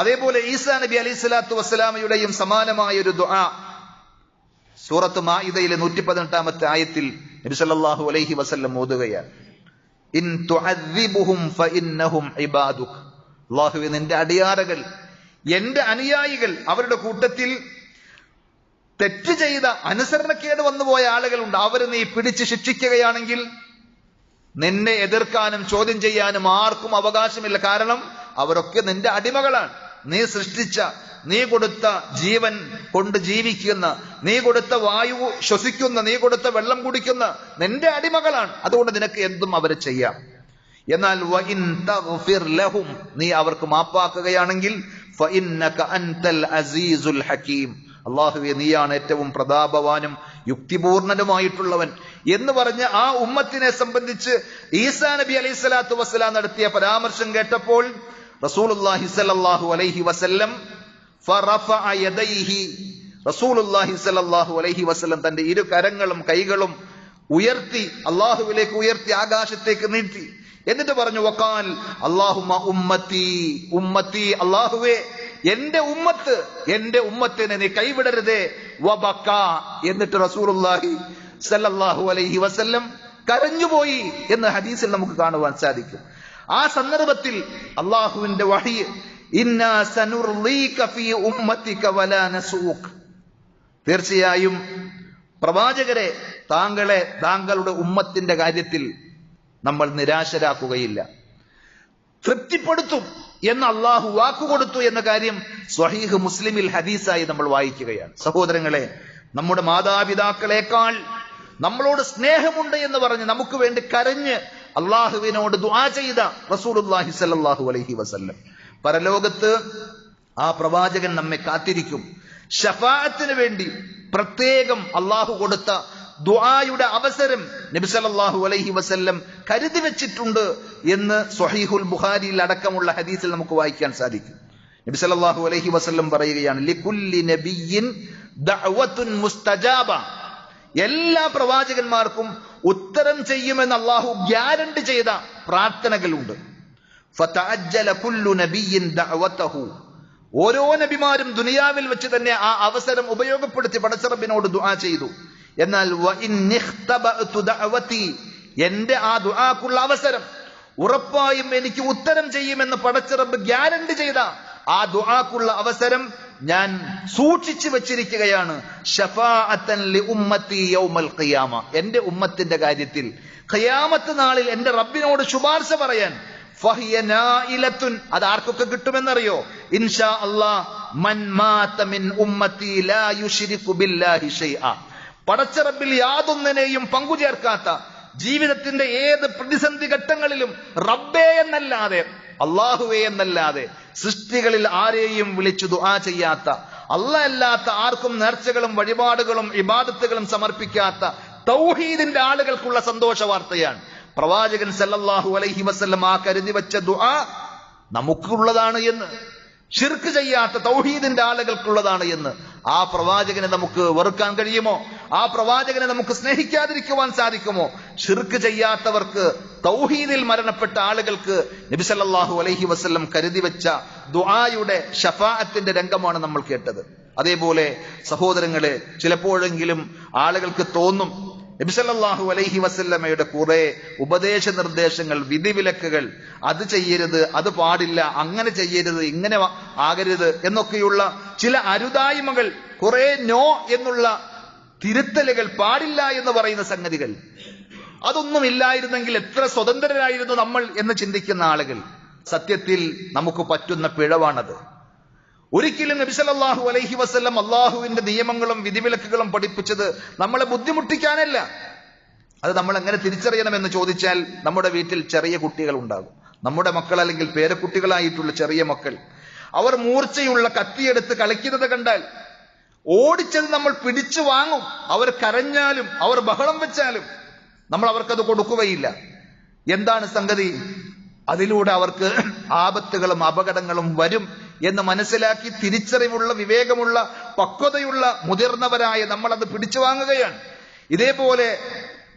അതേപോലെ ഈസാ നബി അലൈഹി സ്വലാത്തു വസ്സലാമയുടെയും സമാനമായ ഒരു ദുആ സൂറത്ത് മാഇദയിലെ 118-ാമത്തെ ആയത്തിൽ നബി സല്ലല്ലാഹു അലൈഹി വസല്ലം ഓതുകയാണ്, ഇൻ തുഅദ്ദിബുഹും ഫഇന്നഹും ഇബാദുക്, അല്ലാഹുവേ, നിന്റെ അടിയാറുകൾ, എന്റെ അനുയായികൾ, അവരുടെ കൂട്ടത്തിൽ തെറ്റ് ചെയ്ത, അനുസരണക്കേട് വന്നുപോയ ആളുകളുണ്ട്, അവരെ നീ പിടിച്ച് ശിക്ഷിക്കുകയാണെങ്കിൽ നിന്നെ എതിർക്കാനും ചോദ്യം ചെയ്യാനും ആർക്കും അവകാശമില്ല. കാരണം അവരൊക്കെ നിന്റെ അടിമകളാണ്. നീ സൃഷ്ടിച്ച, നീ കൊടുത്ത ജീവൻ കൊണ്ട് ജീവിക്കുന്ന, നീ കൊടുത്ത വായു ശ്വസിക്കുന്ന, നീ കൊടുത്ത വെള്ളം കുടിക്കുന്ന നിന്റെ അടിമകളാണ്. അതുകൊണ്ട് നിനക്ക് എന്തും അവരെ ചെയ്യാം. എന്നാൽ വഇൻ തഗ്ഫിർ ലഹും, നീ അവർക്ക് മാപ്പാക്കുകയാണെങ്കിൽ ഫഇന്നക അൻതൽ അസീസുൽ ഹകീം, അല്ലാഹുവേ, നീയാണ് ഏറ്റവും പ്രതാപവാനും യുക്തിപൂർണനുമായിട്ടുള്ളവൻ എന്ന് പറഞ്ഞ് ആ ഉമ്മത്തിനെ സംബന്ധിച്ച് ഈസാ നബി അലൈഹി സ്വലാത്തു വസ്സലാം നടത്തിയ പരാമർശം കേട്ടപ്പോൾ റസൂലുള്ളാഹി സ്വല്ലല്ലാഹു അലൈഹി വസല്ലം ഫറഫഅ യദൈഹി, റസൂലുള്ളാഹി സ്വല്ലല്ലാഹു അലൈഹി വസല്ലം തന്റെ ഇരു കരങ്ങളും കൈകളും ഉയർത്തി, അല്ലാഹുവിലേക്ക് ഉയർത്തി, ആകാശത്തേക്ക് നീട്ടി. എന്നിട്ട് പറഞ്ഞു, വഖാൽ അല്ലാഹുമ്മ ഉമ്മത്തി ഉമ്മത്തി, അല്ലാഹുവേ, എന്റെ ഉമ്മത്ത്, എന്റെ ഉമ്മത്തിനെ നീ കൈവിടരുതേ, വബക, എന്നിട്ട് റസൂലുള്ളാഹി സല്ലല്ലാഹു അലൈഹി വസല്ലം കരഞ്ഞുപോയി എന്ന് ഹദീസിൽ നമുക്ക് കാണുവാൻ സാധിക്കും. ആ സന്ദർഭത്തിൽ അല്ലാഹുവിന്റെ വഹി, ഇന്നാ സനുർളീക ഫീ ഉമ്മതിക വലാ നസൂഖ്, തീർച്ചയായും പ്രവാചകരെ, താങ്കളെ താങ്കളുടെ ഉമ്മത്തിന്റെ കാര്യത്തിൽ നമ്മൾ നിരാശരാക്കുകയില്ല, തൃപ്തിപ്പെടുത്തും എന്ന് അള്ളാഹു വാക്കുകൊടുത്തു എന്ന കാര്യം സ്വഹീഹ് മുസ്ലിമിൽ ഹദീസായി നമ്മൾ വായിക്കുകയാണ്. സഹോദരങ്ങളെ, നമ്മുടെ മാതാപിതാക്കളെക്കാൾ നമ്മളോട് സ്നേഹമുണ്ട് എന്ന് പറഞ്ഞ് നമുക്ക് വേണ്ടി കരഞ്ഞ് അള്ളാഹുവിനോട് ദുആ ചെയ്ത റസൂലുള്ളാഹി സ്വല്ലല്ലാഹു അലൈഹി വസല്ലം, പരലോകത്ത് ആ പ്രവാചകൻ നമ്മെ കാത്തിരിക്കും. ശഫാഅത്തിന് വേണ്ടി പ്രത്യേകം അള്ളാഹു കൊടുത്ത ദുആയുടെ അവസരം നബി സല്ലല്ലാഹു അലൈഹി വസല്ലം കരുതി വെച്ചിട്ടുണ്ട് എന്ന് സ്വഹീഹുൽ ബുഖാരിയിൽ അടക്കമുള്ള ഹദീസിൽ നമുക്ക് വായിക്കാൻ സാധിക്കും. നബി സല്ലല്ലാഹു അലൈഹി വസല്ലം പറയുകയാണ്, ലികുല്ലി നബിയ്യിൻ ദഅവത്തുൻ മുസ്തജാബ. എല്ലാ പ്രവാചകന്മാർക്കും ഉത്തരം ചെയ്യുമെന്ന് അല്ലാഹു ഗ്യാരണ്ടി ചെയ്ത പ്രാർത്ഥനകളുണ്ട്. ഫതഅജ്ജല കുല്ലു നബിയ്യിൻ ദഅവതഹു. ഓരോ നബിമാരും ദുനിയാവിൽ വെച്ച് തന്നെ ആ അവസരം ഉപയോഗപ്പെടുത്തി പടച്ച റബ്ബിനോട് ദുആ ചെയ്തു. എന്നാൽ വഇന്നിഖ്തബഅതു ദഅവതി, എന്റെ ആ ദുആക്കുള്ള അവസരം ഉറപ്പായും എനിക്ക് ഉത്തരം ചെയ്യുമെന്ന് പടച്ച റബ്ബ് ഗ്യാരണ്ടി ചെയ്ത ആ ദുആക്കുള്ള അവസരം ഞാൻ സൂക്ഷിച്ചു വെച്ചിരിക്കുകയാണ്. ശഫാഅത്തൻ ലി ഉമ്മത്തി യൗമൽ ഖിയാമ, എന്റെ ഉമ്മത്തിന്റെ കാര്യത്തിൽ ഖിയാമത്ത് നാളിൽ എന്റെ റബ്ബിനോട് ശുപാർശ പറയാൻ. ഫഹിയ നായിലത്തുൻ, അത് ആർക്കൊക്കെ കിട്ടുമെന്നറിയോ? ഇൻഷാ അല്ലാഹ് മൻ മാത മിൻ ഉമ്മത്തി ലാ യുശ്രികു ബില്ലാഹി ഷൈഅ, പടച്ച റബ്ബിൽ യാതൊന്നിനെയും പങ്കുചേർക്കാത്ത, ജീവിതത്തിന്റെ ഏത് പ്രതിസന്ധി ഘട്ടങ്ങളിലും റബ്ബേ എന്നല്ലാതെ, അല്ലാഹുവേ എന്നല്ലാതെ സൃഷ്ടികളിൽ ആരെയും വിളിച്ചു ദുആ ചെയ്യാത്ത, അല്ലാഹ് അല്ലാത്ത ആർക്കും നേർച്ചകളും വഴിപാടുകളും ഇബാദത്തുകളും സമർപ്പിക്കാത്ത തൗഹീദിന്റെ ആളുകൾക്കുള്ള സന്തോഷ വാർത്തയാണ്. പ്രവാചകൻ സല്ലല്ലാഹു അലൈഹി വസല്ലം ആ കരുതി വെച്ച ദുആ നമുക്കുള്ളതാണ് എന്ന്, ശിർക്ക് ചെയ്യാത്ത തൗഹീദിന്റെ ആളുകൾക്കുള്ളതാണ് എന്ന് ആ പ്രവാചകനെ നമുക്ക് വെറുക്കാൻ കഴിയുമോ? ആ പ്രവാചകനെ നമുക്ക് സ്നേഹിക്കാതിരിക്കുവാൻ സാധിക്കുമോ? ശിർക്ക് ചെയ്യാത്തവർക്ക്, തൗഹീദിൽ മരണപ്പെട്ട ആളുകൾക്ക് നബി സല്ലല്ലാഹു അലൈഹി വസല്ലം കരുതി വെച്ച ദുആയുടെ ഷഫാഅത്തിന്റെ രംഗമാണ് നമ്മൾ കേട്ടത്. അതേപോലെ സഹോദരങ്ങളെ, ചിലപ്പോഴെങ്കിലും ആളുകൾക്ക് തോന്നും നബി സല്ലല്ലാഹു അലൈഹി വസല്ലമയുടെ കുറെ ഉപദേശ നിർദ്ദേശങ്ങൾ, വിധിവിലക്കുകൾ, അത് ചെയ്യരുത്, അത് പാടില്ല, അങ്ങനെ ചെയ്യരുത്, ഇങ്ങനെ ആകരുത് എന്നൊക്കെയുള്ള ചില അരുതായ്മകൾ, കുറെ നോ എന്നുള്ള തിരുത്തലുകൾ, പാടില്ല എന്ന് പറയുന്ന സംഗതികൾ, അതൊന്നും ഇല്ലായിരുന്നെങ്കിൽ എത്ര സ്വതന്ത്രരായിരുന്നു നമ്മൾ എന്ന് ചിന്തിക്കുന്ന ആളുകൾ. സത്യത്തിൽ നമുക്ക് പറ്റുന്ന പിഴവാണത്. ഒരിക്കലും നബി സല്ലല്ലാഹു അലൈഹി വസല്ലം അള്ളാഹുവിന്റെ നിയമങ്ങളും വിധിവിലക്കുകളും പഠിപ്പിച്ചത് നമ്മളെ ബുദ്ധിമുട്ടിക്കാനല്ല. അത് നമ്മൾ എങ്ങനെ തിരിച്ചറിയണമെന്ന് ചോദിച്ചാൽ, നമ്മുടെ വീട്ടിൽ ചെറിയ കുട്ടികൾ ഉണ്ടാകും, നമ്മുടെ മക്കൾ അല്ലെങ്കിൽ പേരക്കുട്ടികളായിട്ടുള്ള ചെറിയ മക്കൾ, അവർ മൂർച്ചയുള്ള കത്തിയെടുത്ത് കളിക്കുന്നത് കണ്ടാൽ ഓടിച്ചത് നമ്മൾ പിടിച്ചു വാങ്ങും. അവർ കരഞ്ഞാലും അവർ ബഹളം വെച്ചാലും നമ്മൾ അവർക്കത് കൊടുക്കുകയില്ല. എന്താണ് സംഗതി? അതിലൂടെ അവർക്ക് ആപത്തുകളും അപകടങ്ങളും വരും എന്ന് മനസ്സിലാക്കി തിരിച്ചറിവുള്ള, വിവേകമുള്ള, പക്വതയുള്ള മുതിർന്നവരായ നമ്മൾ അത് പിടിച്ചു വാങ്ങുകയാണ്. ഇതേപോലെ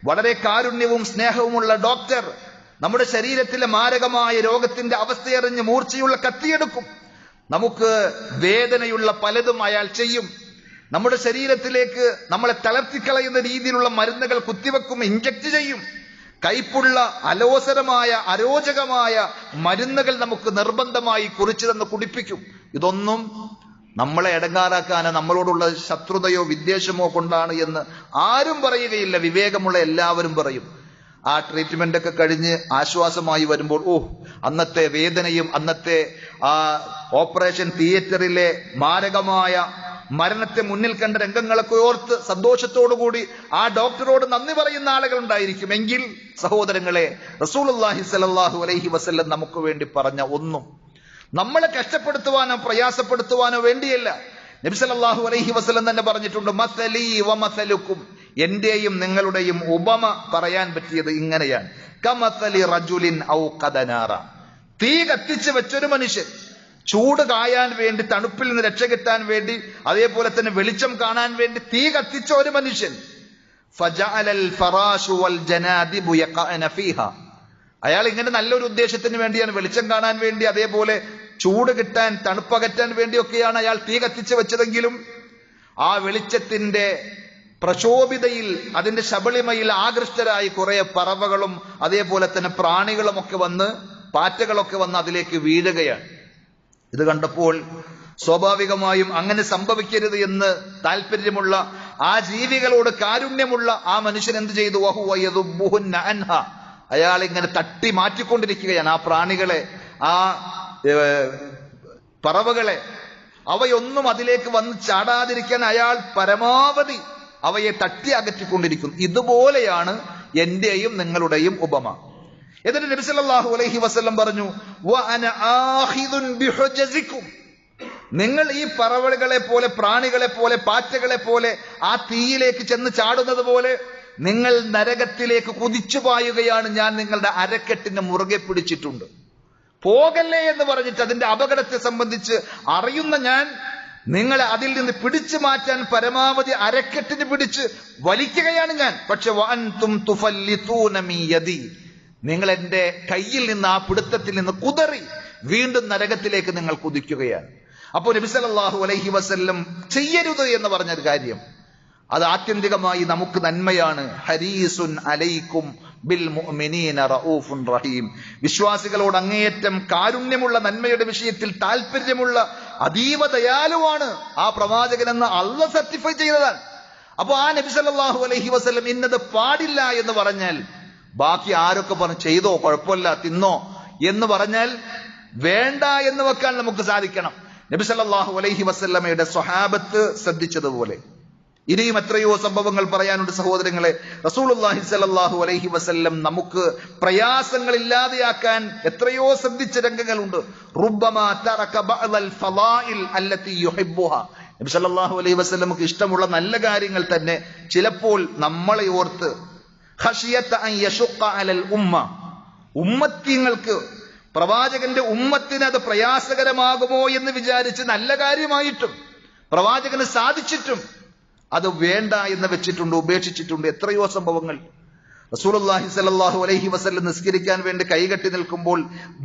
വളരെ കാരുണ്യവും സ്നേഹവുമുള്ള ഡോക്ടർ നമ്മുടെ ശരീരത്തിലെ മാരകമായ രോഗത്തിന്റെ അവസ്ഥയറിഞ്ഞ് മൂർച്ചയുള്ള കത്തിയെടുക്കും. നമുക്ക് വേദനയുള്ള പലതും അയാൾ ചെയ്യും. നമ്മുടെ ശരീരത്തിലേക്ക് നമ്മളെ തളർത്തിക്കളയുന്ന രീതിയിലുള്ള മരുന്നുകൾ കുത്തിവെക്കും, ഇഞ്ചക്ട് ചെയ്യും. കൈപ്പുള്ള, അലോസരമായ, അരോചകമായ മരുന്നുകൾ നമുക്ക് നിർബന്ധമായി കുറിച്ചു തന്ന് കുടിപ്പിക്കും. ഇതൊന്നും നമ്മളെ ഇടങ്ങാറാക്കാനോ നമ്മളോടുള്ള ശത്രുതയോ വിദ്വേഷമോ കൊണ്ടാണ് എന്ന് ആരും പറയുകയില്ല. വിവേകമുള്ള എല്ലാവരും പറയും. ആ ട്രീറ്റ്മെന്റ് ഒക്കെ കഴിഞ്ഞ് ആശ്വാസമായി വരുമ്പോൾ, അന്നത്തെ വേദനയും അന്നത്തെ ആ ഓപ്പറേഷൻ തിയേറ്ററിലെ മാരകമായ മരണത്തെ മുന്നിൽ കണ്ട രംഗങ്ങളൊക്കെ ഓർത്ത് സന്തോഷത്തോടുകൂടി ആ ഡോക്ടറോട് നന്ദി പറയുന്ന ആളുകൾ ഉണ്ടായിരിക്കും. എങ്കിൽ സഹോദരങ്ങളെ, റസൂലുള്ളാഹി സ്വല്ലല്ലാഹു അലൈഹി വസല്ലം നമുക്ക് വേണ്ടി പറഞ്ഞ ഒന്നും നമ്മളെ കഷ്ടപ്പെടുത്തുവാനോ പ്രയാസപ്പെടുത്തുവാനോ വേണ്ടിയല്ല. നബി സല്ലല്ലാഹു അലൈഹി വസല്ലം തന്നെ പറഞ്ഞിട്ടുണ്ട്, മസലി വ മസലുക്കും, എന്റെയും നിങ്ങളുടെയും ഉപമ പറയാൻ പറ്റിയത് ഇങ്ങനെയാണ്. കമസലി റജുലിൻ ഔ ഖദനാറ, തീ കത്തിച്ച് വെച്ചൊരു മനുഷ്യൻ, ചൂട് കായാൻ വേണ്ടി, തണുപ്പിൽ നിന്ന് രക്ഷ കിട്ടാൻ വേണ്ടി, അതേപോലെ തന്നെ വെളിച്ചം കാണാൻ വേണ്ടി തീ കത്തിച്ച ഒരു മനുഷ്യൻ. ഫജഅലൽ ഫറാശു വൽ ജനാദിബു യഖഅന ഫീഹാ, അയാൾ ഇങ്ങനെ നല്ലൊരു ഉദ്ദേശത്തിന് വേണ്ടിയാണ്, വെളിച്ചം കാണാൻ വേണ്ടി, അതേപോലെ ചൂട് കിട്ടാൻ, തണുപ്പകറ്റാൻ വേണ്ടിയൊക്കെയാണ് അയാൾ തീ കത്തിച്ച് വെച്ചതെങ്കിലും ആ വെളിച്ചത്തിന്റെ പ്രശോഭിതയിൽ, അതിന്റെ ശബളിമയിൽ ആകൃഷ്ടരായി കുറെ പറവകളും അതേപോലെ തന്നെ പ്രാണികളും ഒക്കെ വന്ന്, പാറ്റകളൊക്കെ വന്ന് അതിലേക്ക് വീഴുകയാണ്. ഇത് കണ്ടപ്പോൾ സ്വാഭാവികമായും അങ്ങനെ സംഭവിക്കരുത് എന്ന് താല്പര്യമുള്ള, ആ ജീവികളോട് കാരുണ്യമുള്ള ആ മനുഷ്യൻ എന്ത് ചെയ്തു? വഹുവ യദുബ്ബുഹുന്ന അൻഹ, അയാൾ ഇങ്ങനെ തട്ടി മാറ്റിക്കൊണ്ടിരിക്കുകയാണ് ആ പ്രാണികളെ, ആ പറവകളെ. അവയൊന്നും അതിലേക്ക് വന്ന് ചാടാതിരിക്കാൻ അയാൾ പരമാവധി അവയെ തട്ടി അകറ്റിക്കൊണ്ടിരിക്കുന്നു. ഇതുപോലെയാണ് എന്റെയും നിങ്ങളുടെയും ഉപമ. എന്നിട്ട് നബി സല്ലല്ലാഹു അലൈഹി വസല്ലം പറഞ്ഞു, വഅന ആഖിദുൻ ബിഹുജസികും, നിങ്ങൾ ഈ പറവകളെ പോലെ, പ്രാണികളെ പോലെ, പാറ്റകളെ പോലെ ആ തീയിലേക്ക് ചെന്ന് ചാടുന്നത് പോലെ നിങ്ങൾ നരകത്തിലേക്ക് കുതിച്ചു പായുകയാണ്. ഞാൻ നിങ്ങളുടെ അരക്കെട്ടിനെ മുറുകെ പിടിച്ചിട്ടുണ്ട്. പോകല്ലേ എന്ന് പറഞ്ഞിട്ട് അതിന്റെ അപകടത്തെ സംബന്ധിച്ച് അറിയുന്ന ഞാൻ നിങ്ങളെ അതിൽ നിന്ന് പിടിച്ചു മാറ്റാൻ പരമാവധി അരക്കെട്ടിന് പിടിച്ച് വലിക്കുകയാണ് ഞാൻ. പക്ഷെ വഅൻതും തുഫല്ലിതൂന മിൻ യദി, നിങ്ങൾ എന്റെ കയ്യിൽ നിന്ന്, ആ പിടുത്തത്തിൽ നിന്ന് കുതറി വീണ്ടും നരകത്തിലേക്ക് നിങ്ങൾ കുതിക്കുകയാണ്. അപ്പോൾ നബി സല്ലല്ലാഹു അലൈഹി വസല്ലം ചെയ്യരുത് എന്ന് പറഞ്ഞൊരു കാര്യം, അത് ആത്യന്തികമായി നമുക്ക് നന്മയാണ്. ഹരീസുൻ അലൈക്കും ബിൽ മുഅ്മിനീന റഊഫുൻ റഹീം, വിശ്വാസികളോട് അങ്ങേയറ്റം കാരുണ്യമുള്ള, നന്മയുടെ വിഷയത്തിൽ താല്പര്യമുള്ള, അതീവ ദയാലുവാണ് ആ പ്രവാചകൻ എന്ന് അല്ലാഹു സർട്ടിഫൈ ചെയ്തതാണ്. അപ്പൊ ആ നബി സല്ലല്ലാഹു അലൈഹി വസല്ലം ഇന്നത് പാടില്ല എന്ന് പറഞ്ഞാൽ, ബാക്കി ആരൊക്കെ പറഞ്ഞു ചെയ്തോ കുഴപ്പമില്ല തിന്നോ എന്ന് പറഞ്ഞാൽ വേണ്ട എന്ന് വെക്കാൻ നമുക്ക് സാധിക്കണം. നബി സല്ലല്ലാഹു അലൈഹി വസല്ലമയുടെ സ്വഹാബത്ത് ശ്രദ്ധിച്ചതുപോലെ ഇനിയും എത്രയോ സംഭവങ്ങൾ പറയാനുണ്ട് സഹോദരങ്ങളെ. റസൂലുള്ളാഹി സ്വല്ലല്ലാഹു അലൈഹി വസല്ലം നമുക്ക് പ്രയാസങ്ങൾ ഇല്ലാതെയാക്കാൻ എത്രയോ ശ്രദ്ധിച്ച രംഗങ്ങളുണ്ട്. റുബ്ബമാ തറക ബഅദൽ ഫളാഇൽ അല്ലതി യുഹിബ്ബുഹാ, നബി സല്ലല്ലാഹു അലൈഹി വസല്ലമക്ക് ഇഷ്ടമുള്ള നല്ല കാര്യങ്ങൾ തന്നെ ചിലപ്പോൾ നമ്മളെ ഓർത്ത് ഖശിയത അൻ യശുഖ അലൽ ഉമ്മ, ഉമ്മത്തിങ്ങൾക്ക്, പ്രവാചകന്റെ ഉമ്മത്തിന് അത് പ്രയാസകരമാകുമോ എന്ന് വിചാരിച്ച് നല്ല കാര്യമായിട്ടും പ്രവാചകന് സാധിച്ചിട്ടും അത് വേണ്ട എന്ന് വെച്ചിട്ടുണ്ട്, ഉപേക്ഷിച്ചിട്ടുണ്ട്. എത്രയോ സംഭവങ്ങൾ. റസൂലുള്ളാഹി സ്വല്ലല്ലാഹു അലൈഹി വസല്ലം നിസ്കരിക്കാൻ വേണ്ടി കൈകെട്ടി നിൽക്കുമ്പോൾ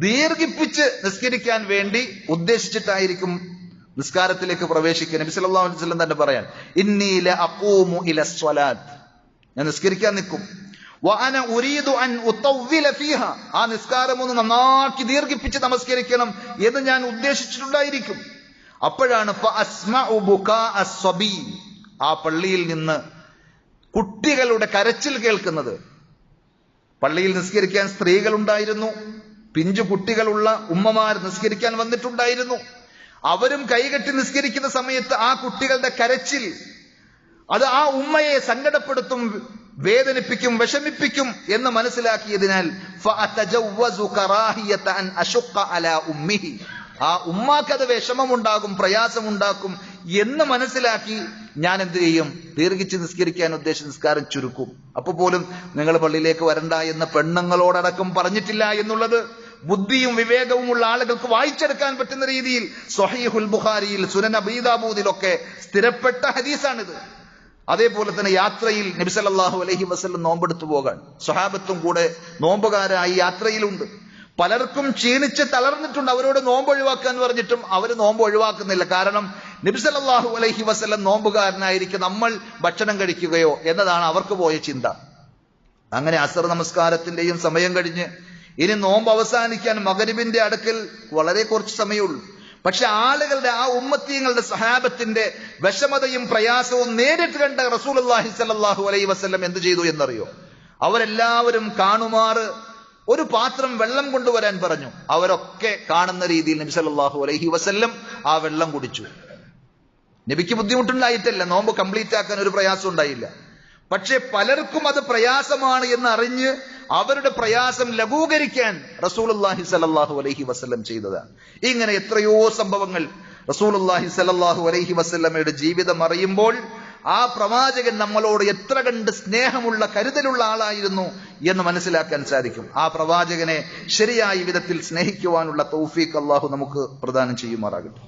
ദീർഘിപ്പിച്ച് നിസ്കരിക്കാൻ വേണ്ടി ഉദ്ദേശിച്ചിട്ടായിരിക്കും നിസ്കാരത്തിലേക്ക് പ്രവേശിക്കുക. നബി സല്ലല്ലാഹു അലൈഹി വസല്ലം തന്നെ പറയാൻ, ഇന്നി ലഅഖൂമു ഇലസ്സലാത്ത്, ഞാൻ നിസ്കരിക്കാൻ നിൽക്കും, വഅന ഉരീദു അൻ ഉതവ്വില ഫീഹാ, ആ നിസ്കാരം ഒന്ന് നന്നാക്കി ദീർഘിപ്പിച്ച് നമസ്കരിക്കണം എന്ന് ഞാൻ ഉദ്ദേശിച്ചിട്ടുണ്ടായിരിക്കും. അപ്പോഴാണ് ഫഅസ്മഉ ബുകാഅ അസ്സബി, ആ പള്ളിയിൽ നിന്ന് കുട്ടികളുടെ കരച്ചിൽ കേൾക്കുന്നത്. പള്ളിയിൽ നിസ്കരിക്കാൻ സ്ത്രീകൾ ഉണ്ടായിരുന്നു, പിഞ്ചു കുട്ടികളുള്ള ഉമ്മമാർ നിസ്കരിക്കാൻ വന്നിട്ടുണ്ടായിരുന്നു. അവരും കൈകെട്ടി നിസ്കരിക്കുന്ന സമയത്ത് ആ കുട്ടികളുടെ കരച്ചിൽ അത് ആ ഉമ്മയെ സങ്കടപ്പെടുത്തും, വേദനിപ്പിക്കും, വിഷമിപ്പിക്കും എന്ന് മനസ്സിലാക്കിയതിനാൽ ഫഅതജവ്വസു കറാഹിയത അൻ അശുഖ അലാ ഉമ്മിഹി, ആ ഉമ്മാക്കത് വിഷമമുണ്ടാകും, പ്രയാസമുണ്ടാക്കും എന്ന് മനസ്സിലാക്കി ഞാൻ എന്ത് ചെയ്യും, ദീർഘിച്ച് നിസ്കരിക്കാൻ ഉദ്ദേശിച്ച് നിസ്കാരം ചുരുക്കും. അപ്പൊ പോലും നിങ്ങൾ പള്ളിയിലേക്ക് വരണ്ട എന്ന് പെണ്ണുങ്ങളോടടക്കം പറഞ്ഞിട്ടില്ല എന്നുള്ളത് ബുദ്ധിയും വിവേകവും ഉള്ള ആളുകൾക്ക് വായിച്ചെടുക്കാൻ പറ്റുന്ന രീതിയിൽ സ്വഹീഹുൽ ബുഖാരിയിൽ, സുനൻ അബീ ദാവൂദിലൊക്കെ സ്ഥിരപ്പെട്ട ഹദീസാണിത്. അതേപോലെ തന്നെ യാത്രയിൽ നബി സല്ലല്ലാഹു അലൈഹി വസല്ലം നോമ്പെടുത്തു പോകാൻ സ്വഹാബത്തും കൂടെ നോമ്പുകാരായി യാത്രയിലുണ്ട്. പലർക്കും ക്ഷീണിച്ച് തളർന്നിട്ടുണ്ട്. അവരോട് നോമ്പ് ഒഴിവാക്കാൻ പറഞ്ഞിട്ടും അവർ നോമ്പ് ഒഴിവാക്കുന്നില്ല. കാരണം നബി സല്ലല്ലാഹു അലൈഹി വസല്ലം നോമ്പുകാരനായിരിക്കും, നമ്മൾ ഭക്ഷണം കഴിക്കുകയോ എന്നതാണ് അവർക്ക് പോയ ചിന്ത. അങ്ങനെ അസർ നമസ്കാരത്തിന്റെയും സമയം കഴിഞ്ഞ് ഇനി നോമ്പ് അവസാനിക്കാൻ മഗ്രിബിന്റെ അടുക്കൽ വളരെ കുറച്ച് സമയമുള്ളൂ. പക്ഷെ ആളുകളുടെ, ആ ഉമ്മത്തീങ്ങളുടെ, സഹാബത്തിന്റെ വിഷമതയും പ്രയാസവും നേരിട്ട് കണ്ട റസൂലുള്ളാഹി സ്വല്ലല്ലാഹു അലൈഹി വസല്ലം എന്ത് ചെയ്തു എന്നറിയോ? അവരെല്ലാവരും കാണുമാറ് ഒരു പാത്രം വെള്ളം കൊണ്ടുവരാൻ പറഞ്ഞു. അവരൊക്കെ കാണുന്ന രീതിയിൽ നബി സല്ലല്ലാഹു അലൈഹി വസല്ലം ആ വെള്ളം കുടിച്ചു. നബിക്ക് ബുദ്ധിമുട്ടുണ്ടായിട്ടല്ല, നോമ്പ് കംപ്ലീറ്റ് ആക്കാൻ ഒരു പ്രയാസം ഉണ്ടായില്ല. പക്ഷെ പലർക്കും അത് പ്രയാസമാണ് എന്ന് അറിഞ്ഞ് അവരുടെ പ്രയാസം ലഘൂകരിക്കാൻ റസൂലുള്ളാഹി സ്വല്ലല്ലാഹു അലൈഹി വസല്ലം ചെയ്തതാണ്. ഇങ്ങനെ എത്രയോ സംഭവങ്ങൾ. റസൂലുള്ളാഹി സ്വല്ലല്ലാഹു അലൈഹി വസല്ലമയുടെ ജീവിതം അറിയുമ്പോൾ ആ പ്രവാചകൻ നമ്മളോട് എത്ര കണ്ട് സ്നേഹമുള്ള, കരുതലുള്ള ആളായിരുന്നു എന്ന് മനസ്സിലാക്കാൻ സാധിക്കും. ആ പ്രവാചകനെ ശരിയായ വിധത്തിൽ സ്നേഹിക്കുവാനുള്ള തൗഫീഖ് അല്ലാഹു നമുക്ക് പ്രദാനം ചെയ്യുമാറാകട്ടെ.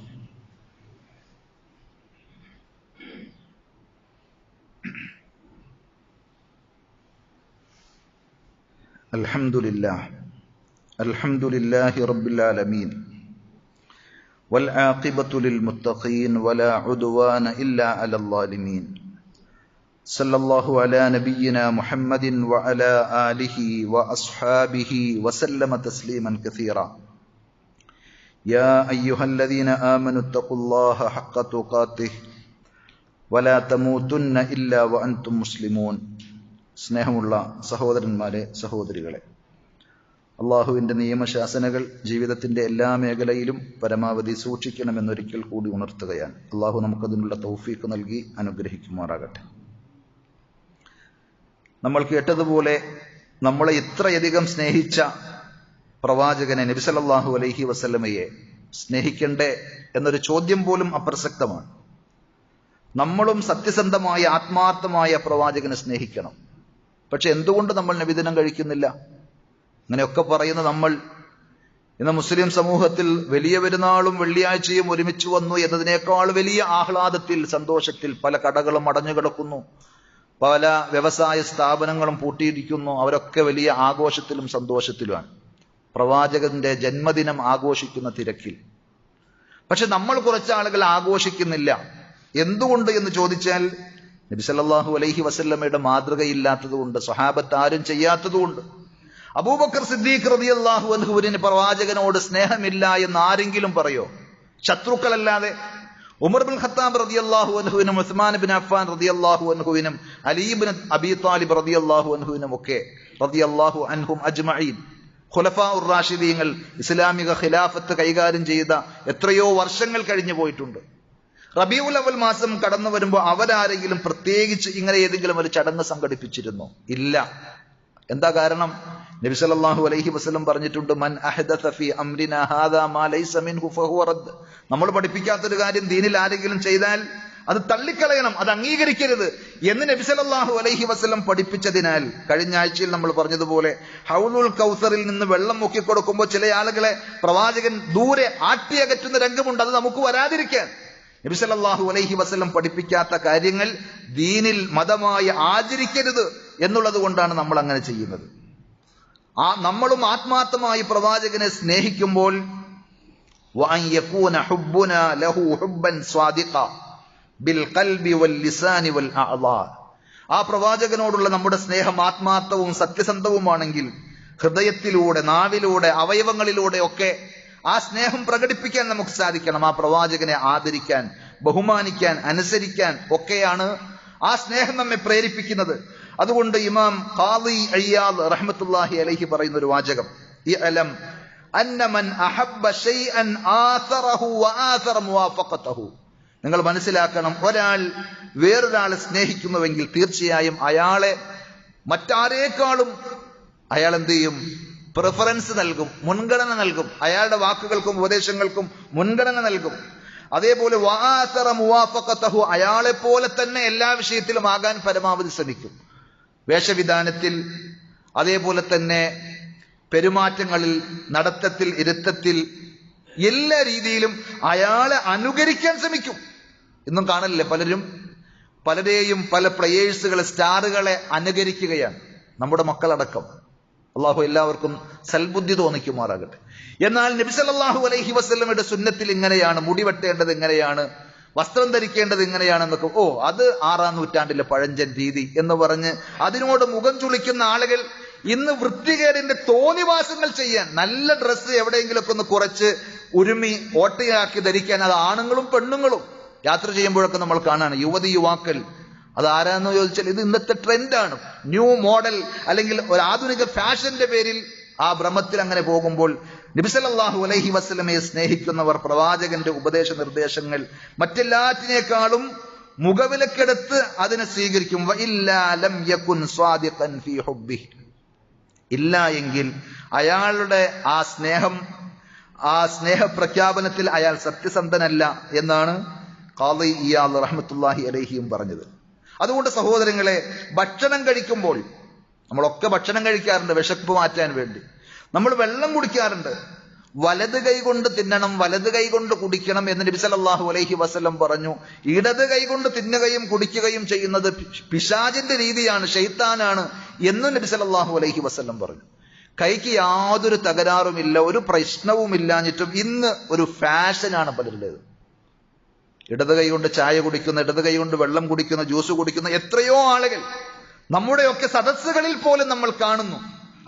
അൽഹംദുലില്ലാഹി റബ്ബിൽ ആലമീൻ والعاقبة للمتقين ولا عدوان إلا على الظالمين صلى الله على نبينا محمد وعلى آله وأصحابه وسلم تسليما كثيرا يا أيها الذين آمنوا اتقوا الله حق تقاته ولا تموتن إلا وأنتم مسلمون. സ്നേഹമുള്ള സഹോദരന്മാരെ, സഹോദരികളെ, അള്ളാഹുവിന്റെ നിയമശാസനകൾ ജീവിതത്തിന്റെ എല്ലാ മേഖലയിലും പരമാവധി സൂക്ഷിക്കണമെന്നൊരിക്കൽ കൂടി ഉണർത്തുകയാണ്. അള്ളാഹു നമുക്കതിനുള്ള തൗഫീഖ് നൽകി അനുഗ്രഹിക്കുമാറാകട്ടെ. നമ്മൾ കേട്ടതുപോലെ നമ്മളെ ഇത്രയധികം സ്നേഹിച്ച പ്രവാചകനെ, നബി സല്ലല്ലാഹു അലൈഹി വസല്ലമയെ സ്നേഹിക്കണ്ടേ എന്നൊരു ചോദ്യം പോലും അപ്രസക്തമാണ്. നമ്മളും സത്യസന്ധമായ ആത്മാർത്ഥമായ പ്രവാചകനെ സ്നേഹിക്കണം. പക്ഷെ എന്തുകൊണ്ട് നമ്മൾ നബിദിനം കഴിക്കുന്നില്ല? അങ്ങനെയൊക്കെ പറയുന്ന നമ്മൾ ഇന്ന് മുസ്ലിം സമൂഹത്തിൽ വലിയ പെരുന്നാളും വെള്ളിയാഴ്ചയും ഒരുമിച്ച് വന്നു എന്നതിനേക്കാൾ വലിയ ആഹ്ലാദത്തിൽ, സന്തോഷത്തിൽ പല കടകളും അടഞ്ഞുകിടക്കുന്നു, പല വ്യവസായ സ്ഥാപനങ്ങളും പൂട്ടിയിരിക്കുന്നു. അവരൊക്കെ വലിയ ആഘോഷത്തിലും സന്തോഷത്തിലുമാണ്, പ്രവാചകന്റെ ജന്മദിനം ആഘോഷിക്കുന്ന തിരക്കിൽ. പക്ഷെ നമ്മൾ കുറച്ചാളുകൾ ആഘോഷിക്കുന്നില്ല. എന്തുകൊണ്ട് എന്ന് ചോദിച്ചാൽ നബി സല്ലല്ലാഹു അലൈഹി വസല്ലമയുടെ മാതൃകയില്ലാത്തതുകൊണ്ട്, സ്വഹാബത്ത് ആരും ചെയ്യാത്തതുകൊണ്ട്. അബൂബക്കർ സിദ്ദീഖ് റളിയല്ലാഹു അൻഹുവിന് പ്രവാചകനോട് സ്നേഹമില്ല എന്ന് ആരെങ്കിലും പറയോ? ശത്രുക്കളല്ലാതെ. ഉമർ ബിൻ ഖത്താബ് റളിയല്ലാഹു അൻഹുവിനും ഉസ്മാൻ ബിൻ അഫ്ഫാൻ റളിയല്ലാഹു അൻഹുവിനും അലി ബിൻ അബി താലിബ് റളിയല്ലാഹു അൻഹുവിനും ഒക്കെ റളിയല്ലാഹു അൻഹും അജ്മഈൻ ഖുലഫാഉർ റാഷിദീങ്ങൾ ഇസ്ലാമിക ഖിലാഫത്ത് കൈകാര്യം ചെയ്ത എത്രയോ വർഷങ്ങൾ കഴിഞ്ഞു പോയിട്ടുണ്ട്. റബീഉൽ അവൽ മാസം കടന്നു വരുമ്പോൾ അവരാരെങ്കിലും പ്രത്യേകിച്ച് ഇങ്ങനെ ഏതെങ്കിലും ഒരു ചടങ്ങ് സംഘടിപ്പിച്ചിരുന്നോ? ഇല്ല. എന്താ കാരണം? നബി സല്ലല്ലാഹു അലൈഹി വസല്ലം പറഞ്ഞിട്ടുണ്ട്, മൻ അഹ്ദസ ഫീ അംരിനാ ഹാദാ മാ ലൈസ മിൻഹു ഫഹുവ റദ്ദ്. നമ്മൾ പഠിപ്പിക്കാത്തൊരു കാര്യം ദീനിൽ ആരെങ്കിലും ചെയ്താൽ അത് തള്ളിക്കളയണം, അത് അംഗീകരിക്കരുത് എന്ന് നബി സല്ലല്ലാഹു അലൈഹി വസല്ലം പഠിപ്പിച്ചതിനാൽ കഴിഞ്ഞ ആഴ്ചയിൽ നമ്മൾ പറഞ്ഞതുപോലെ ഹൗലുൽ കൗസറിൽ നിന്ന് വെള്ളം മുക്കിക്കൊടുക്കുമ്പോൾ ചില ആളുകളെ പ്രവാചകൻ ദൂരെ ആട്ടിയകറ്റുന്ന രംഗമുണ്ട്. അത് നമുക്ക് വരാതിരിക്കാൻ നബി സല്ലല്ലാഹു അലൈഹി വസല്ലം പഠിപ്പിക്കാത്ത കാര്യങ്ങൾ ദീനിൽ മതമായി ആചരിക്കരുത് എന്നുള്ളത് കൊണ്ടാണ് നമ്മൾ അങ്ങനെ ചെയ്യുന്നത്. നമ്മളും ആത്മാർത്ഥമായി പ്രവാചകനെ സ്നേഹിക്കുമ്പോൾ വഅൻ യകൂന ഹുബ്ബുനാ ലഹു ഹുബ്ബൻ സ്വാദിഖ ബിൽ ഖൽബി വൽ ലിസാനി വൽ അഅളാ. ആ പ്രവാചകനോടുള്ള നമ്മുടെ സ്നേഹം ആത്മാർത്ഥവും സത്യസന്ധവുമാണെങ്കിൽ ഹൃദയത്തിലൂടെ, നാവിലൂടെ, അവയവങ്ങളിലൂടെ ഒക്കെ ആ സ്നേഹം പ്രകടിപ്പിക്കാൻ നമുക്ക് സാധിക്കണം. ആ പ്രവാചകനെ ആദരിക്കാൻ, ബഹുമാനിക്കാൻ, അനുസരിക്കാൻ ഒക്കെയാണ് ആ സ്നേഹം നമ്മെ പ്രേരിപ്പിക്കുന്നത്. അതുകൊണ്ട് ഇമാം ഖാദി അയ്യാദ് റഹ്മത്തുള്ളാഹി അലൈഹി പറയുന്ന ഒരു വാചകം, ഇഅലം അന്ന മൻ അഹബ്ബ ശൈഅൻ ആസറഹു വആസറ മുവാഫഖതഹു. നിങ്ങൾ മനസ്സിലാക്കണം, ഒരാൾ വേറൊരാളെ സ്നേഹിക്കുന്നുവെങ്കിൽ തീർച്ചയായും അയാളെ മറ്റാരേക്കാളും അയാൾ എന്ത് ചെയ്യും? പ്രിഫറൻസ് നൽകും, മുൻഗണന നൽകും. അയാളുടെ വാക്കുകൾക്കും ഉപദേശങ്ങൾക്കും മുൻഗണന നൽകും. അതേപോലെ വആസറ മുവാഫഖതഹു, അയാളെ പോലെ തന്നെ എല്ലാ വിഷയത്തിലും ആകാൻ പരമാവധി ശ്രമിക്കും. വേഷവിധാനത്തിൽ, അതേപോലെ തന്നെ പെരുമാറ്റങ്ങളിൽ, നടത്തത്തിൽ, ഇരുത്തത്തിൽ, എല്ലാ രീതിയിലും അയാളെ അനുകരിക്കാൻ ശ്രമിക്കും. ഇന്നും കാണലില്ലേ പലരെയും പല പ്ലേയേഴ്സുകളെ, സ്റ്റാറുകളെ അനുകരിക്കുകയാണ്, നമ്മുടെ മക്കളടക്കം. അള്ളാഹു എല്ലാവർക്കും സൽബുദ്ധി തോന്നിക്കുമാറാകട്ടെ. എന്നാൽ നബി സല്ലല്ലാഹു അലൈഹി വസല്ലമയുടെ സുന്നത്തിൽ ഇങ്ങനെയാണ്, മുടി വെട്ടേണ്ടത് ഇങ്ങനെയാണ്, വസ്ത്രം ധരിക്കേണ്ടത് ഇങ്ങനെയാണെന്നൊക്കെ, അത് 6-ാം നൂറ്റാണ്ടിലെ പഴഞ്ചൻ രീതി എന്ന് പറഞ്ഞ് അതിനോട് മുഖം ചുളിക്കുന്ന ആളുകൾ ഇന്ന് വൃത്തികേടിന്റെ തോന്നിവാസങ്ങൾ ചെയ്യാൻ, നല്ല ഡ്രസ്സ് എവിടെയെങ്കിലുമൊക്കെ ഒന്ന് കുറച്ച് ഉരുമി ഓട്ടയാക്കി ധരിക്കാൻ, അത് ആണുങ്ങളും പെണ്ണുങ്ങളും യാത്ര ചെയ്യുമ്പോഴൊക്കെ നമ്മൾ കാണാണ്. യുവാക്കൾ അത് ആരാന്ന് ചോദിച്ചാൽ ഇത് ഇന്നത്തെ ട്രെൻഡാണ്, ന്യൂ മോഡൽ, അല്ലെങ്കിൽ ഒരു ആധുനിക ഫാഷന്റെ പേരിൽ ആ ഭ്രമത്തിൽ അങ്ങനെ പോകുമ്പോൾ നബി സല്ലല്ലാഹു അലൈഹി വസല്ലമയെ സ്നേഹിക്കുന്നവർ പ്രവാചകന്റെ ഉപദേശ നിർദ്ദേശങ്ങൾ മറ്റെല്ലാറ്റിനേക്കാളും മുഖവിലക്കെടുത്ത് അതിനെ സ്വീകരിക്കും. വഇല്ലാ ലം യകുൻ സ്വാദിഖൻ ഫീ ഹുബ്ബിഹി, ഇല്ല എങ്കിൽ അയാളുടെ ആ സ്നേഹപ്രഖ്യാപനത്തിൽ അയാൾ സത്യസന്ധനല്ല എന്നാണ് ഖാദി ഇയാദ് റഹ്മത്തുള്ളാഹി അലൈഹിയും പറഞ്ഞത്. അതുകൊണ്ട് സഹോദരങ്ങളെ, ഭക്ഷണം കഴിക്കുമ്പോൾ, നമ്മളൊക്കെ ഭക്ഷണം കഴിക്കാറുണ്ട് വിശപ്പ് മാറ്റാൻ വേണ്ടി. നമ്മൾ വെള്ളം കുടിക്കാറുണ്ട്. വലത് കൈ കൊണ്ട് തിന്നണം, വലത് കൈ കൊണ്ട് കുടിക്കണം എന്ന് നബി സല്ലല്ലാഹു അലൈഹി വസല്ലം പറഞ്ഞു. ഇടത് കൈ കൊണ്ട് തിന്നുകയും കുടിക്കുകയും ചെയ്യുന്നത് പിശാചിന്റെ രീതിയാണ്, ശൈത്താനാണ് എന്നും നബി സല്ലല്ലാഹു അലൈഹി വസല്ലം പറഞ്ഞു. കൈക്ക് യാതൊരു തകരാറുമില്ല, ഒരു പ്രശ്നവുമില്ലാഞ്ഞിട്ടും ഇന്ന് ഒരു ഫാഷനാണ് പലരുടേത്. ഇടത് കൈ കൊണ്ട് ചായ കുടിക്കുന്ന, ഇടത് കൈ കൊണ്ട് വെള്ളം കുടിക്കുന്ന, ജ്യൂസ് കുടിക്കുന്ന എത്രയോ ആളുകൾ നമ്മുടെയൊക്കെ സദസ്സുകളിൽ പോലും നമ്മൾ കാണുന്നു.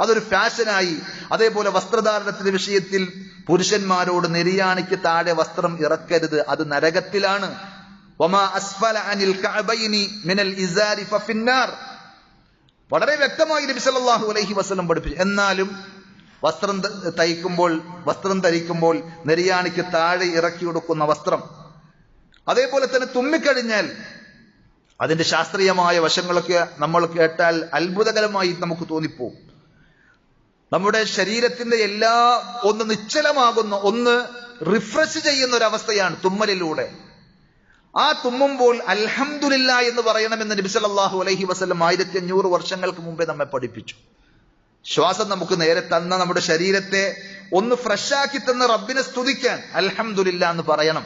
അതൊരു ഫാഷനായി. അതേപോലെ വസ്ത്രധാരണത്തിന്റെ വിഷയത്തിൽ പുരുഷന്മാരോട് നിര്യാണിക്ക് താഴെ വസ്ത്രം ഇറക്കരുത്, അത് നരകത്തിലാണ്. വമാ അസ്ഫല അനിൽ കഅബൈനി മിനൽ ഇസാരി ഫഫിന്നാർ, വളരെ വ്യക്തമായി നബി സല്ലല്ലാഹു അലൈഹി വസല്ലം പഠിപ്പിച്ചു. എന്നാലും വസ്ത്രം ധരിക്കുമ്പോൾ നിര്യാണിക്ക് താഴെ ഇറക്കി കൊടുക്കുന്ന വസ്ത്രം, അതേപോലെ തന്നെ തുമ്മിക്കഴിഞ്ഞാൽ അതിന്റെ ശാസ്ത്രീയമായ വശങ്ങളൊക്കെ നമ്മൾ കേട്ടാൽ അത്ഭുതകരമായി നമുക്ക് തോന്നിപ്പോകും. നമ്മുടെ ശരീരത്തിന്റെ എല്ലാ ഒന്ന് നിശ്ചലമാകുന്ന, ഒന്ന് റിഫ്രഷ് ചെയ്യുന്ന ഒരു അവസ്ഥയാണ് തുമ്മലിലൂടെ. ആ തുമ്മുമ്പോൾ അൽഹംദുലില്ലാ എന്ന് പറയണമെന്ന് നബി സല്ലല്ലാഹു അലൈഹി വസല്ലം 1500 വർഷങ്ങൾക്ക് മുമ്പേ നമ്മെ പഠിപ്പിച്ചു. ശ്വാസം നമുക്ക് നേരെ തന്ന നമ്മുടെ ശരീരത്തെ ഒന്ന് ഫ്രഷാക്കി തന്ന റബ്ബിനെ സ്തുതിക്കാൻ അൽഹംദുലില്ലാ എന്ന് പറയണം.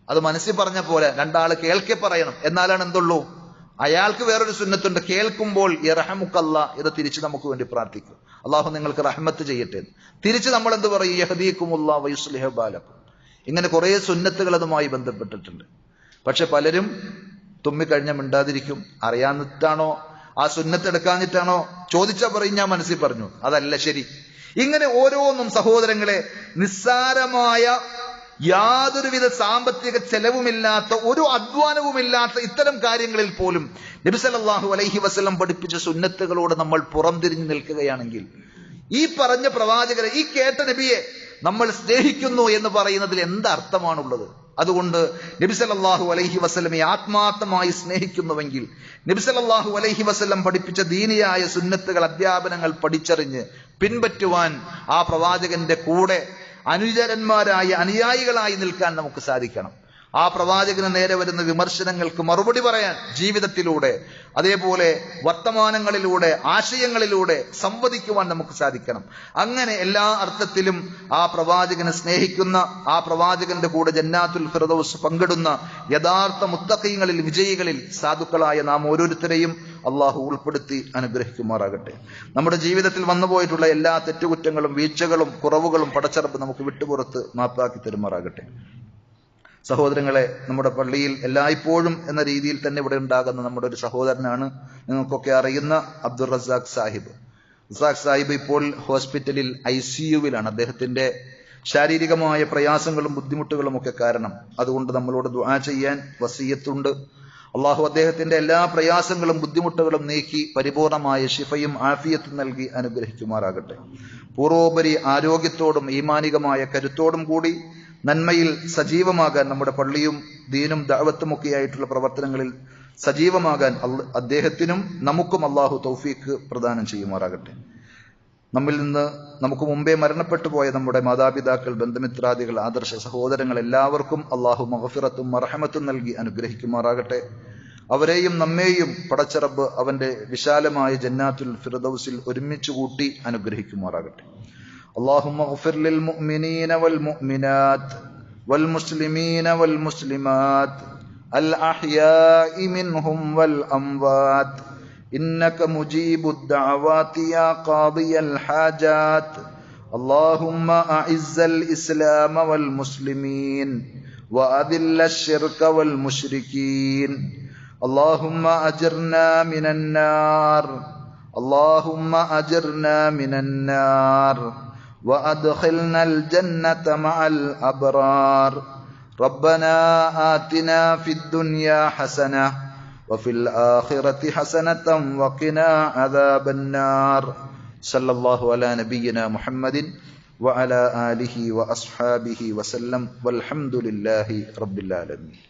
അത് മനസ്സിൽ പറഞ്ഞ പോലെ രണ്ടാള് കേൾക്കെ പറയണം. എന്നാലാണ് എന്തുള്ളൂ, അയാൾക്ക് വേറൊരു സുന്നത്തുണ്ട്, കേൾക്കുമ്പോൾ യർഹമുക്കല്ലാ എന്ന് തിരിച്ച് നമുക്ക് വേണ്ടി പ്രാർത്ഥിക്കും, അള്ളാഹു നിങ്ങൾക്ക് റഹ്മത്ത് ചെയ്യട്ടെ. തിരിച്ച് നമ്മൾ എന്ത് പറയും, യഹ്ദീകുമുല്ലാഹു വയുസ്ലിഹു ബാലക്കും. ഇങ്ങനെ കുറെ സുന്നത്തുകൾ അതുമായി ബന്ധപ്പെട്ടിട്ടുണ്ട്. പക്ഷെ പലരും തുമ്മിക്കഴിഞ്ഞ മിണ്ടാതിരിക്കും. അറിയാന്നിട്ടാണോ, ആ സുന്നത്ത് എടുക്കാഞ്ഞിട്ടാണോ, ചോദിച്ചാ പറയും ഞാൻ മനസ്സിൽ പറഞ്ഞു, അതല്ല ശരി. ഇങ്ങനെ ഓരോന്നും സഹോദരങ്ങളെ, നിസ്സാരമായ യാതൊരുവിധ സാമ്പത്തിക ചെലവുമില്ലാത്ത, ഒരു അധ്വാനവുമില്ലാത്ത ഇത്തരം കാര്യങ്ങളിൽ പോലും നബി സല്ലല്ലാഹു അലൈഹി വസല്ലം പഠിപ്പിച്ച സുന്നത്തുകളോട് നമ്മൾ പുറംതിരിഞ്ഞു നിൽക്കുകയാണെങ്കിൽ, ഈ പറഞ്ഞ പ്രവാചകരെ, ഈ കേട്ട നബിയെ നമ്മൾ സ്നേഹിക്കുന്നു എന്ന് പറയുന്നതിൽ എന്തർത്ഥമാണുള്ളത്? അതുകൊണ്ട് നബി സല്ലല്ലാഹു അലൈഹി വസല്ലമയെ ആത്മാർത്ഥമായി സ്നേഹിക്കുന്നുവെങ്കിൽ, നബി സല്ലല്ലാഹു അലൈഹി വസല്ലം പഠിപ്പിച്ച ദീനിയായ സുന്നത്തുകൾ, അധ്യാപനങ്ങൾ പഠിച്ചറിഞ്ഞ് പിൻപറ്റുവാൻ ആ പ്രവാചകന്റെ കൂടെ അനുചരന്മാരായി, അനുയായികളായി നിൽക്കാൻ നമുക്ക് സാധിക്കണം. ആ പ്രവാചകന് നേരെ വരുന്ന വിമർശനങ്ങൾക്ക് മറുപടി പറയാൻ ജീവിതത്തിലൂടെ, അതേപോലെ വർത്തമാനങ്ങളിലൂടെ, ആശയങ്ങളിലൂടെ സംവദിക്കുവാൻ നമുക്ക് സാധിക്കണം. അങ്ങനെ എല്ലാ അർത്ഥത്തിലും ആ പ്രവാചകനെ സ്നേഹിക്കുന്ന, ആ പ്രവാചകന്റെ കൂടെ ജന്നാത്തുൽ ഫിർദൗസ് പങ്കിടുന്ന യഥാർത്ഥ മുത്തഖീങ്ങളിൽ, വിജയികളിൽ, സാധുക്കളായ നാം ഓരോരുത്തരെയും അള്ളാഹു ഉൾപ്പെടുത്തി അനുഗ്രഹിക്കുമാറാകട്ടെ. നമ്മുടെ ജീവിതത്തിൽ വന്നുപോയിട്ടുള്ള എല്ലാ തെറ്റുകുറ്റങ്ങളും, വീഴ്ചകളും, കുറവുകളും പടച്ചറബ് നമുക്ക് വിട്ടുപുറത്ത് മാപ്പാക്കി തരുമാറാകട്ടെ. സഹോദരങ്ങളെ, നമ്മുടെ പള്ളിയിൽ എല്ലായ്പ്പോഴും എന്ന രീതിയിൽ തന്നെ ഇവിടെ ഉണ്ടാകുന്ന നമ്മുടെ ഒരു സഹോദരനാണ് നിങ്ങൾക്കൊക്കെ അറിയുന്ന അബ്ദുൾ റസാഖ് സാഹിബ്. റസാഖ് സാഹിബ് ഇപ്പോൾ ഹോസ്പിറ്റലിൽ ICUവിലാണ്. അദ്ദേഹത്തിന്റെ ശാരീരികമായ പ്രയാസങ്ങളും ബുദ്ധിമുട്ടുകളും ഒക്കെ കാരണം. അതുകൊണ്ട് നമ്മളോട് ദുആ ചെയ്യാൻ വസിയത്തുണ്ട്. അള്ളാഹു അദ്ദേഹത്തിന്റെ എല്ലാ പ്രയാസങ്ങളും ബുദ്ധിമുട്ടുകളും നീക്കി പരിപൂർണമായ ശിഫയും ആഫിയത്തും നൽകി അനുഗ്രഹിക്കുമാറാകട്ടെ. പൂർവോപരി ആരോഗ്യത്തോടും ഈമാനികമായ കരുത്തോടും കൂടി നന്മയിൽ സജീവമാകാൻ, നമ്മുടെ പള്ളിയും ദീനും ദഅവത്തുമൊക്കെയായിട്ടുള്ള പ്രവർത്തനങ്ങളിൽ സജീവമാകാൻ അദ്ദേഹത്തിനും നമുക്കും അള്ളാഹു തൗഫീഖ് പ്രദാനം ചെയ്യുമാറാകട്ടെ. നമ്മിൽ നിന്ന് നമുക്ക് മുമ്പേ മരണപ്പെട്ടു പോയ നമ്മുടെ മാതാപിതാക്കൾ, ബന്ധുമിത്രാദികൾ, ആദർശ സഹോദരങ്ങൾ എല്ലാവർക്കും അള്ളാഹു മഗ്ഫിറത്തും മർഹമത്തും നൽകി അനുഗ്രഹിക്കുമാറാകട്ടെ. അവരെയും നമ്മെയും പടച്ചറബ് അവന്റെ വിശാലമായ ജന്നാത്തുൽ ഫിർദൗസിൽ ഒരുമിച്ച് കൂട്ടി അനുഗ്രഹിക്കുമാറാകട്ടെ. اللهم اغفر للمؤمنين والمؤمنات والمسلمين والمسلمات الأحياء منهم والأموات إنك مجيب الدعوات يا قاضي الحاجات. اللهم أعز الإسلام والمسلمين وأذل الشرك والمشركين. اللهم أجرنا من النار، اللهم أجرنا من النار وأدخلنا الجنة مع الأبرار. ربنا آتنا في الدنيا حسنة وفي الآخرة حسنة وقنا عذاب النار. صلى الله على نبينا محمد وعلى آله وأصحابه وسلم والحمد لله رب العالمين.